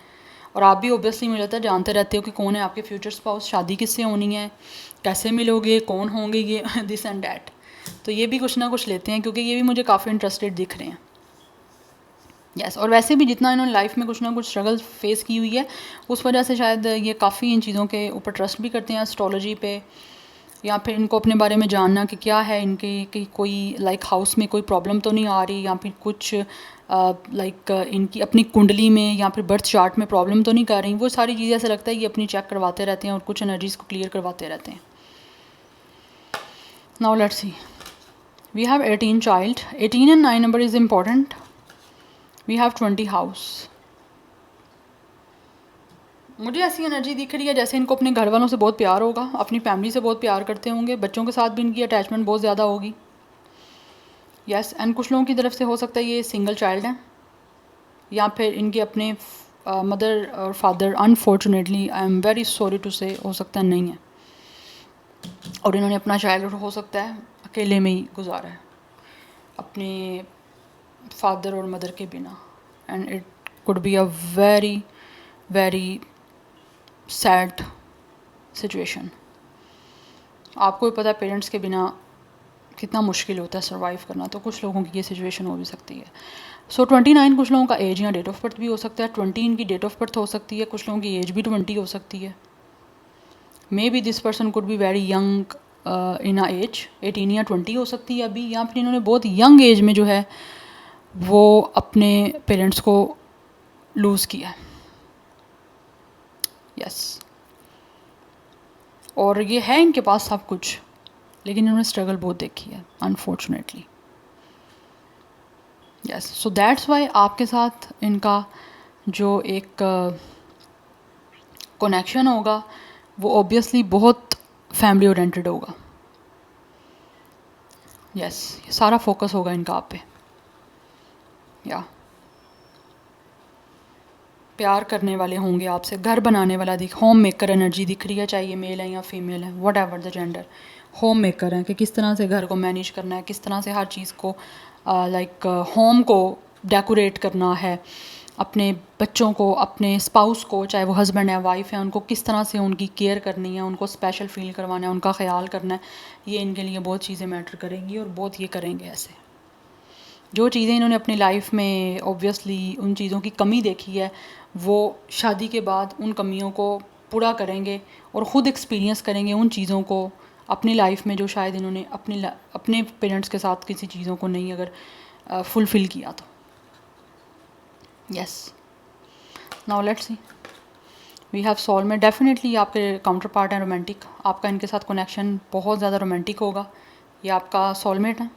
और आप भी ऑब्वियसली मुझे लगता है जानते रहते हो कि कौन है आपके फ्यूचर स्पाउस, शादी किससे होनी है, कैसे मिलोगे, कौन होंगे ये दिस एंड डैट। तो ये भी कुछ ना कुछ लेते हैं, क्योंकि ये भी मुझे काफ़ी इंटरेस्टेड दिख रहे हैं। यस, और वैसे भी जितना इन्होंने लाइफ में कुछ ना कुछ स्ट्रगल फेस की हुई है, उस वजह से शायद ये काफ़ी इन चीज़ों के ऊपर ट्रस्ट भी करते हैं, एस्ट्रोलॉजी पे, या फिर इनको अपने बारे में जानना कि क्या है इनके कि कोई लाइक हाउस में कोई प्रॉब्लम तो नहीं आ रही, या फिर कुछ लाइक इनकी अपनी कुंडली में या फिर बर्थ चार्ट में प्रॉब्लम तो नहीं कर रही। वो सारी चीज़ें ऐसा लगता है ये अपनी चेक करवाते रहते हैं और कुछ एनर्जीज़ को क्लियर करवाते रहते हैं। Now let's see, we have 18 child. 18 and 9 number is important. We have 20 house. मुझे ऐसी एनर्जी दिख रही है जैसे इनको अपने घर वालों से बहुत प्यार होगा, अपनी फैमिली से बहुत प्यार करते होंगे, बच्चों के साथ भी इनकी अटैचमेंट बहुत ज़्यादा होगी। यस, एंड कुछ लोगों की तरफ से हो सकता है ये सिंगल चाइल्ड हैं, या फिर इनके अपने मदर और father unfortunately, I am very sorry to say, हो सकता है नहीं है, और इन्होंने अपना चाइल्डहुड हो सकता है अकेले में ही गुजारा है अपने फादर और मदर के बिना। And it could be a very very sad situation. आपको भी पता है पेरेंट्स के बिना कितना मुश्किल होता है सर्वाइव करना, तो कुछ लोगों की ये सिचुएशन हो भी सकती है। सो 29 कुछ लोगों का एज या डेट ऑफ बर्थ भी हो सकता है। 20 इनकी डेट ऑफ बर्थ हो सकती है, कुछ लोगों की एज भी 20 हो सकती है। Maybe this person could be very young in a age, 18 या 20 हो सकती है अभी, या फिर इन्होंने बहुत यंग एज में जो है वो अपने पेरेंट्स को लूज़ किया है। यस, और ये है इनके पास सब कुछ, लेकिन इन्होंने स्ट्रगल बहुत देखी है unfortunately. Yes, so that's why आपके साथ इनका जो एक कनेक्शन होगा वो ऑब्वियसली बहुत फैमिली ओरिएंटेड होगा। यस, सारा फोकस होगा इनका आप पे, या प्यार करने वाले होंगे आपसे, घर बनाने वाला होम मेकर एनर्जी दिख रही है, चाहे ये मेल है या फीमेल है, what ever the gender. Home maker हैं कि किस तरह से घर को मैनेज करना है, किस तरह से हर चीज़ को लाइक होम को डेकोरेट करना है, अपने बच्चों को, अपने स्पाउस को, चाहे वो हस्बैंड है वाइफ है, उनको किस तरह से उनकी केयर करनी है, उनको स्पेशल फील करवाना है, उनका ख्याल करना है। ये इनके लिए बहुत चीज़ें मैटर करेंगी और बहुत ये करेंगे ऐसे। जो चीज़ें इन्होंने अपनी लाइफ में ऑब्वियसली उन चीज़ों की कमी देखी है, वो शादी के बाद उन कमियों को पूरा करेंगे और ख़ुद एक्सपीरियंस करेंगे उन चीज़ों को अपनी लाइफ में जो शायद इन्होंने अपने पेरेंट्स के साथ किसी चीज़ों को नहीं अगर फुलफ़िल किया तो। Yes, now let's see, we have soulmate. Definitely आपके काउंटर पार्ट हैं रोमांटिक, आपका इनके साथ कनेक्शन बहुत ज़्यादा रोमांटिक होगा, ये आपका सोलमेट है।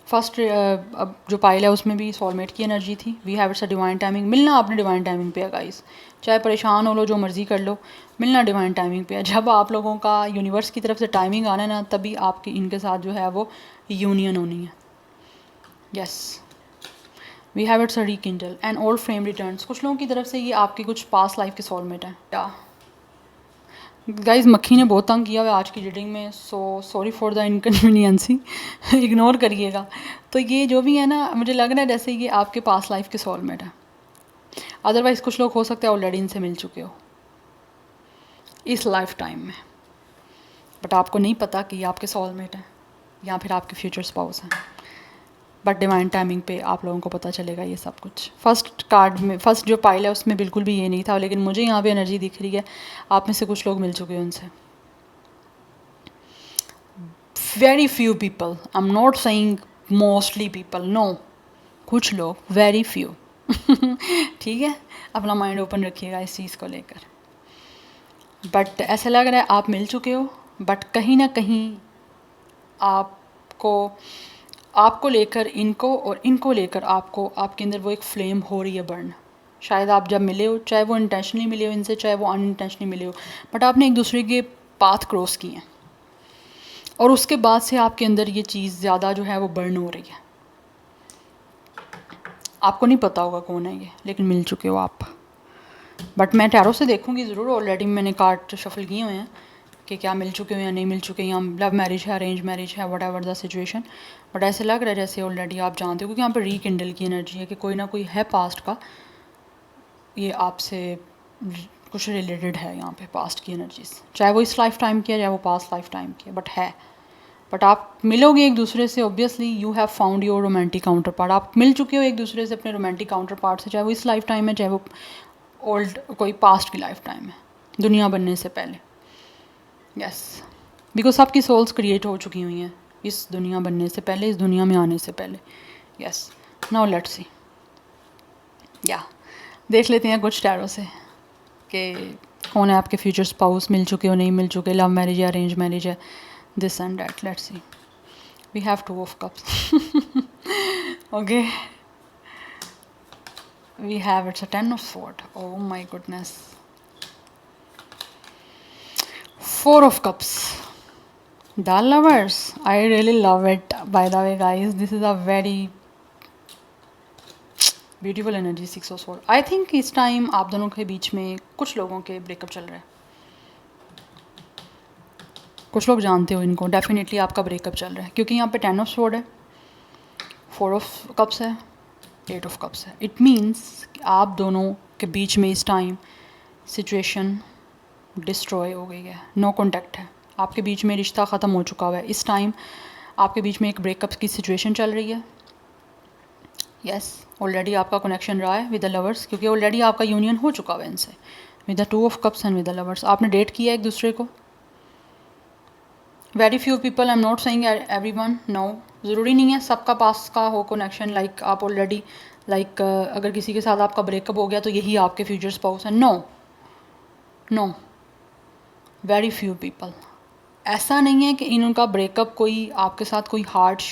फर्स्ट अब जो पाइल है उसमें भी सोलमेट की एनर्जी थी। We have it's a divine timing. मिलना आपने डिवाइन टाइमिंग पे है गाइस, चाहे परेशान हो लो, जो मर्ज़ी कर लो, मिलना डिवाइन टाइमिंग पे है। जब आप लोगों का यूनिवर्स की तरफ से टाइमिंग आना है ना, तभी आपकी इनके साथ जो है वो यूनियन होनी है। Yes, we have it's a rekindle and old flame returns. कुछ लोगों की तरफ से ये आपकी कुछ पास्ट लाइफ के सोलमेट हैं। क्या गाइस, मक्खी ने बहुत तंग किया हुआ आज की रीडिंग में, so sorry for the inconvenience, ignore करिएगा। तो ये जो भी है ना, मुझे लग रहा है जैसे ये आपके पास लाइफ के सोलमेट है। अदरवाइज़ कुछ लोग हो सकता है ऑलरेडी इनसे मिल चुके हो इस लाइफ टाइम में, बट आपको नहीं पता कि ये आपके सोलमेट हैं या फिर आपके फ्यूचर स्पाउस हैं। बट डिवाइन टाइमिंग पे आप लोगों को पता चलेगा ये सब कुछ। फर्स्ट कार्ड में, फर्स्ट जो पाइल है उसमें बिल्कुल भी ये नहीं था, लेकिन मुझे यहाँ पे एनर्जी दिख रही है, आप में से कुछ लोग मिल चुके हैं उनसे। Very few people, I am not saying mostly people, no, कुछ लोग, वेरी फ्यू। ठीक है, अपना माइंड ओपन रखिएगा इस चीज़ को लेकर। बट ऐसा लग रहा है आप मिल चुके हो, बट कहीं ना कहीं आपको आपको लेकर इनको और इनको लेकर आपको, आपके अंदर वो एक फ्लेम हो रही है बर्न। शायद आप जब मिले हो, चाहे वो इंटेंशनली मिले हो इनसे, चाहे वो अनइंटेंशनली मिले हो, बट आपने एक दूसरे के पाथ क्रॉस किए हैं और उसके बाद से आपके अंदर ये चीज़ ज़्यादा जो है वो बर्न हो रही है। आपको नहीं पता होगा कौन है ये, लेकिन मिल चुके हो आप। बट मैं टैरो से देखूंगी ज़रूर, ऑलरेडी मैंने कार्ड शफल किए हुए हैं कि क्या मिल चुके हैं या नहीं मिल चुके, या लव मैरिज है, अरेंज मैरिज है, what ever the situation. But ऐसे लग रहा है जैसे ऑलरेडी आप जानते हो, क्योंकि यहाँ पर रीकिंडल की एनर्जी है कि कोई ना कोई है पास्ट का, ये आपसे कुछ रिलेटेड है यहाँ पे, पास्ट की एनर्जीज, चाहे वो इस लाइफ टाइम की है, चाहे वो पास्ट लाइफ टाइम की है, बट है। बट आप मिलोगे एक दूसरे से, obviously you have found your romantic counter part. आप मिल चुके हो एक दूसरे से अपने रोमांटिक काउंटर पार्ट से, चाहे वो इस लाइफ टाइम है, चाहे वो ओल्ड कोई पास्ट की लाइफ टाइम है, दुनिया बनने से पहले। यस, बिकॉज सबकी सोल्स क्रिएट हो चुकी हुई हैं इस दुनिया बनने से पहले, इस दुनिया में आने से पहले। यस, नाउ लेट्स सी, या देख लेते हैं कुछ टैरो से कि कौन है आपके फ्यूचर स्पाउस, मिल चुके हो, नहीं मिल चुके, लव मैरिज है, अरेंज मैरिज है, this and that. Let's see, we have 2 of cups. Okay, we have, it's a 10 of sword. Oh my goodness. 4 of cups. The lovers, I really love it, by the way guys. This is a very beautiful energy, 6 of sword. I think इस time आप दोनों के बीच में कुछ लोगों के breakup चल रहा है, कुछ लोग जानते हो इनको, डेफिनेटली आपका ब्रेकअप चल रहा है, क्योंकि यहाँ पे 10 of sword है, 4 of cups है, 8 of cups है। इट मीन्स आप दोनों के बीच में इस टाइम सिचुएशन डिस्ट्रॉय हो गई है, नो कॉन्टैक्ट है, आपके बीच में रिश्ता ख़त्म हो चुका हुआ है। इस टाइम आपके बीच में एक ब्रेकअप की सिचुएशन चल रही है। यस, ऑलरेडी आपका कनेक्शन रहा है विद द लवर्स, क्योंकि ऑलरेडी आपका यूनियन हो चुका हुआ है इनसे, with the 2 of cups and with the lovers. आपने डेट किया एक दूसरे को। Very few people, I am not saying everyone, no, ज़रूरी नहीं है सबका पास का हो कनेक्शन। लाइक आप ऑलरेडी अगर किसी के साथ आपका ब्रेकअप हो गया तो यही आपके फ्यूचर स्पाउस है, no no, very few people. ऐसा नहीं है कि इनका ब्रेकअप कोई आपके साथ कोई हार्श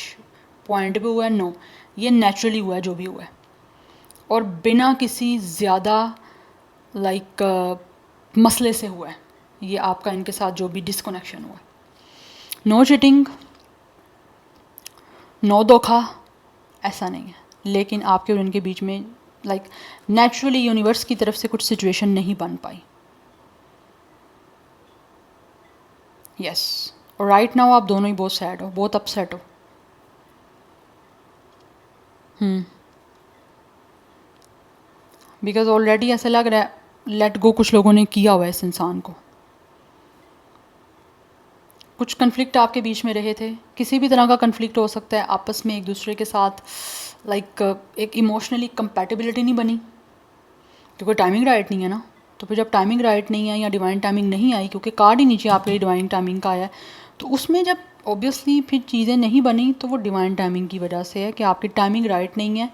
पॉइंट पे हुआ है, नो, ये नेचुरली हुआ है जो भी हुआ है, और बिना किसी ज़्यादा मसले से हुआ है ये आपका इनके साथ जो भी डिसकनेक्शन हुआ है। नो चीटिंग, नो धोखा, ऐसा नहीं है, लेकिन आपके और इनके बीच में नेचुरली यूनिवर्स की तरफ से कुछ सिचुएशन नहीं बन पाई। यस, और राइट नाउ आप दोनों ही बहुत सैड हो, बहुत अपसेट हो। बिकॉज ऑलरेडी ऐसा लग रहा है लेट गो कुछ लोगों ने किया हुआ है इस इंसान को। कुछ कन्फ्लिक्ट आपके बीच में रहे थे, किसी भी तरह का कन्फ्लिक्ट हो सकता है आपस में, एक दूसरे के साथ एक इमोशनली कंपैटिबिलिटी नहीं बनी, क्योंकि टाइमिंग राइट नहीं है ना। तो फिर जब टाइमिंग राइट नहीं है या डिवाइन टाइमिंग नहीं आई, क्योंकि कार्ड ही नीचे आपके लिए डिवाइन टाइमिंग का आया है, तो उसमें जब ऑब्वियसली फिर चीज़ें नहीं बनी तो वो डिवाइन टाइमिंग की वजह से है कि आपकी टाइमिंग राइट नहीं है।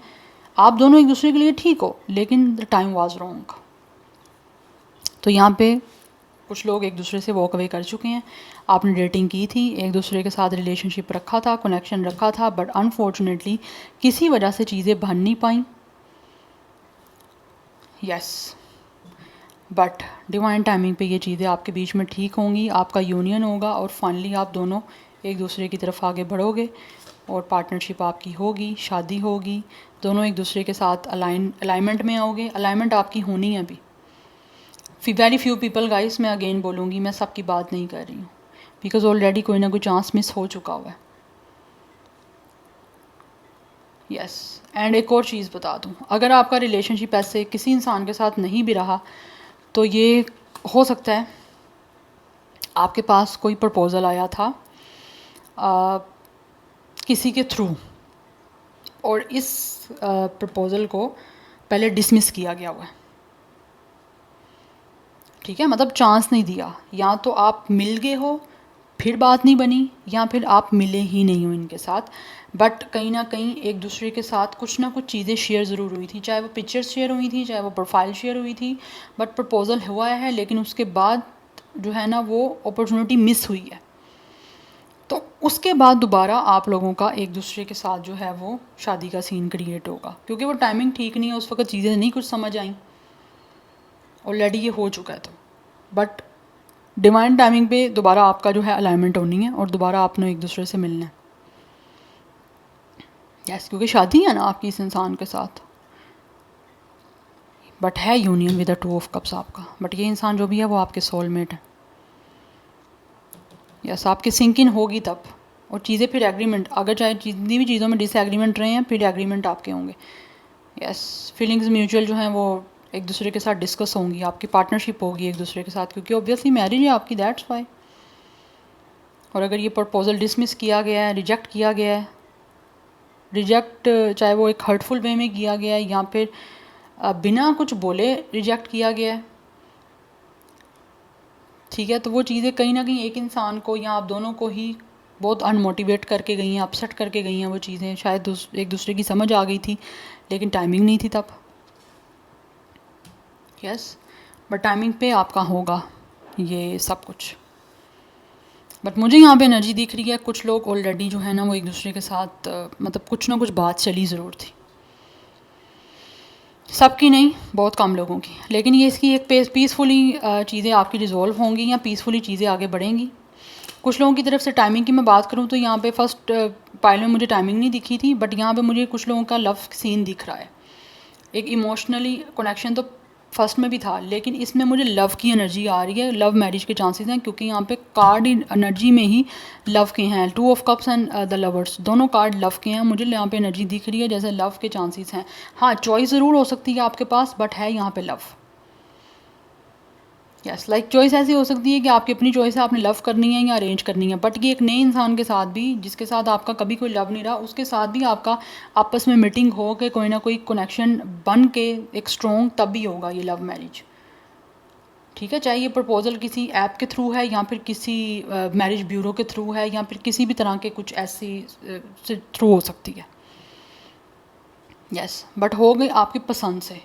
आप दोनों एक दूसरे के लिए ठीक हो, लेकिन द टाइम वाज रॉन्ग। तो यहाँ पे कुछ लोग एक दूसरे से वॉक अवे कर चुके हैं। आपने डेटिंग की थी, एक दूसरे के साथ रिलेशनशिप रखा था, कनेक्शन रखा था, बट अनफॉर्चुनेटली किसी वजह से चीज़ें बन नहीं पाई। यस, बट डिवाइन टाइमिंग पे ये चीज़ें आपके बीच में ठीक होंगी, आपका यूनियन होगा और फाइनली आप दोनों एक दूसरे की तरफ आगे बढ़ोगे और पार्टनरशिप आपकी होगी, शादी होगी, दोनों एक दूसरे के साथ अलाइनमेंट में आओगे। अलाइनमेंट आपकी होनी है अभी। वेरी फ्यू पीपल गाइस, मैं अगेन बोलूँगी, मैं सबकी बात नहीं कर रही हूँ, बिकॉज ऑलरेडी कोई ना कोई चांस मिस हो चुका हुआ है। यस, एंड एक और चीज़ बता दूँ, अगर आपका रिलेशनशिप ऐसे किसी इंसान के साथ नहीं भी रहा तो ये हो सकता है आपके पास कोई प्रपोज़ल आया था किसी के थ्रू, और इस प्रपोज़ल को पहले डिसमिस किया गया हुआ है, ठीक है, मतलब चांस नहीं दिया। या तो आप मिल गए हो फिर बात नहीं बनी, या फिर आप मिले ही नहीं हो इनके साथ, बट कहीं ना कहीं एक दूसरे के साथ कुछ ना कुछ चीज़ें शेयर ज़रूर हुई थी, चाहे वो पिक्चर्स शेयर हुई थी, चाहे वो प्रोफाइल शेयर हुई थी, बट प्रपोज़ल हुआ है, लेकिन उसके बाद जो है ना वो अपॉर्चुनिटी मिस हुई है। तो उसके बाद दोबारा आप लोगों का एक दूसरे के साथ जो है वो शादी का सीन क्रिएट होगा, क्योंकि वो टाइमिंग ठीक नहीं है, उस वक्त चीज़ें नहीं कुछ समझ आई, ऑलरेडी ये हो चुका है। तो बट डिवाइन टाइमिंग पे दोबारा आपका जो है अलाइनमेंट होनी है और दोबारा आपने एक दूसरे से मिलना है। यस, क्योंकि शादी है ना आपकी इस इंसान के साथ, बट है union with the two of cups आपका, बट ये इंसान जो भी है वो आपके सोलमेट है। यस, आपकी सिंकिंग होगी तब, और चीज़ें फिर एग्रीमेंट, अगर चाहे जितनी भी चीज़ों में डिसएग्रीमेंट रहे हैं फिर एग्रीमेंट आपके होंगे। यस, फीलिंग्स म्यूचुअल जो हैं वो एक दूसरे के साथ डिस्कस होंगी, आपकी पार्टनरशिप होगी एक दूसरे के साथ, क्योंकि ऑब्वियसली मैरिज है आपकी, दैट्स वाई। और अगर ये प्रपोज़ल डिसमिस किया गया है, रिजेक्ट किया गया है, रिजेक्ट चाहे वो एक हर्टफुल वे में किया गया है या फिर बिना कुछ बोले रिजेक्ट किया गया है, ठीक है, तो वो चीज़ें कहीं ना कहीं एक इंसान को या आप दोनों को ही बहुत अनमोटिवेट करके गई हैं, अपसेट करके गई हैं वो चीज़ें। शायद एक दूसरे की समझ आ गई थी लेकिन टाइमिंग नहीं थी तब। यस, बट टाइमिंग पे आपका होगा ये सब कुछ। बट मुझे यहाँ पे एनर्जी दिख रही है, कुछ लोग ऑलरेडी जो है ना वो एक दूसरे के साथ मतलब कुछ ना कुछ बात चली ज़रूर थी, सबकी नहीं, बहुत कम लोगों की, लेकिन ये इसकी एक पीसफुली चीज़ें आपकी रिजॉल्व होंगी या पीसफुली चीज़ें आगे बढ़ेंगी। कुछ लोगों की तरफ से टाइमिंग की मैं बात करूँ तो यहाँ पे फर्स्ट पाइल में मुझे टाइमिंग नहीं दिखी थी, बट यहाँ पे मुझे कुछ लोगों का लव सीन दिख रहा है। एक इमोशनली कनेक्शन तो फर्स्ट में भी था, लेकिन इसमें मुझे लव की एनर्जी आ रही है, लव मैरिज के चांसेस हैं, क्योंकि यहाँ पे कार्ड एनर्जी में ही लव के हैं, two of cups and the lovers, दोनों कार्ड लव के हैं। मुझे यहाँ पे एनर्जी दिख रही है जैसे लव के चांसेस हैं। हाँ, चॉइस ज़रूर हो सकती है आपके पास, बट है यहाँ पे लव। यस, लाइक चॉइस ऐसी हो सकती है कि आपकी अपनी चॉइस है, आपने लव करनी है या अरेंज करनी है, बट ये एक नए इंसान के साथ भी, जिसके साथ आपका कभी कोई लव नहीं रहा, उसके साथ भी आपका आपस में मीटिंग हो के कोई ना कोई कनेक्शन बन के एक स्ट्रॉन्ग तब भी होगा ये लव मैरिज, ठीक है। चाहे ये प्रपोजल किसी ऐप के थ्रू है या फिर किसी मैरिज ब्यूरो के थ्रू है या फिर किसी भी तरह के कुछ ऐसी से थ्रू हो सकती है। यस, बट हो गई आपकी पसंद से,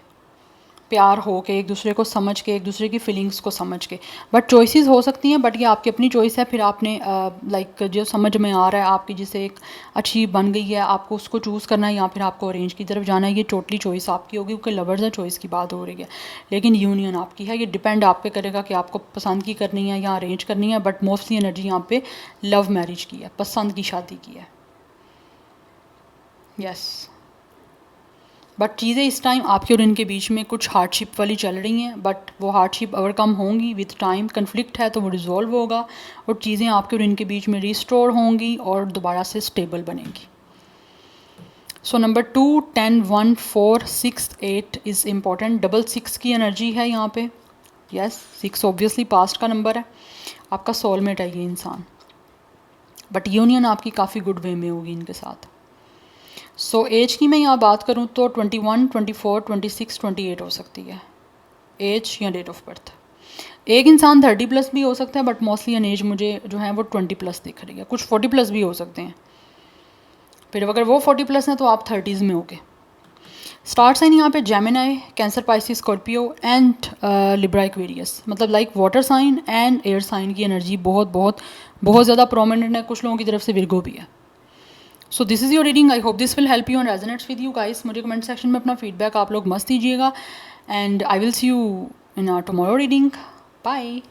प्यार हो के, एक दूसरे को समझ के, एक दूसरे की फीलिंग्स को समझ के, बट चॉइसेस हो सकती हैं, बट ये आपकी अपनी चॉइस है। फिर आपने लाइक जो समझ में आ रहा है आपकी, जिसे एक अच्छी बन गई है, आपको उसको चूज़ करना है या फिर आपको अरेंज की तरफ जाना है, ये टोटली चॉइस आपकी होगी, क्योंकि लवर्स है, चॉइस की बात हो रही है, लेकिन यूनियन आपकी है। ये डिपेंड आप पे करेगा कि आपको पसंद की करनी है या अरेंज करनी है, बट मोस्टली एनर्जी यहाँ पे लव मैरिज की है, पसंद की शादी की है। यस, बट चीज़ें इस टाइम आपके और इनके बीच में कुछ हार्डशिप वाली चल रही हैं, बट वो हार्डशिप ओवरकम होंगी विद टाइम। कन्फ्लिक्ट है तो वो रिजॉल्व होगा और चीज़ें आपके और इनके बीच में रिस्टोर होंगी और दोबारा से स्टेबल बनेंगी। So number 2, 10, 1, 4, 6, 8 is important. Double 6 की एनर्जी है यहाँ पे। यस, 6 ऑब्वियसली पास्ट का नंबर है, आपका सोलमेट है ये इंसान, बट यूनियन आपकी काफ़ी गुड वे में होगी इनके साथ। सो एज की मैं यहाँ बात करूँ तो 21, 24, 26, 28 हो सकती है एज या डेट ऑफ बर्थ। एक इंसान 30 प्लस भी हो सकता है, बट मोस्टली एन एज मुझे जो है वो 20 प्लस दिख रही है, कुछ 40 प्लस भी हो सकते हैं। फिर अगर वो 40 प्लस हैं तो आप 30s में होगे। स्टार साइन यहाँ पे Gemini, Cancer, Pisces, Scorpio and Libra Aquarius, मतलब like water sign and air sign की एनर्जी बहुत बहुत बहुत ज़्यादा प्रोमिनेंट है। कुछ लोगों की तरफ से विर्गो भी है। So this is your reading, I hope this will help you and resonates with you guys. मुझे कमेंट सेक्शन में अपना फीडबैक आप लोग मस्त दीजिएगा, and I will see you in our tomorrow reading. Bye.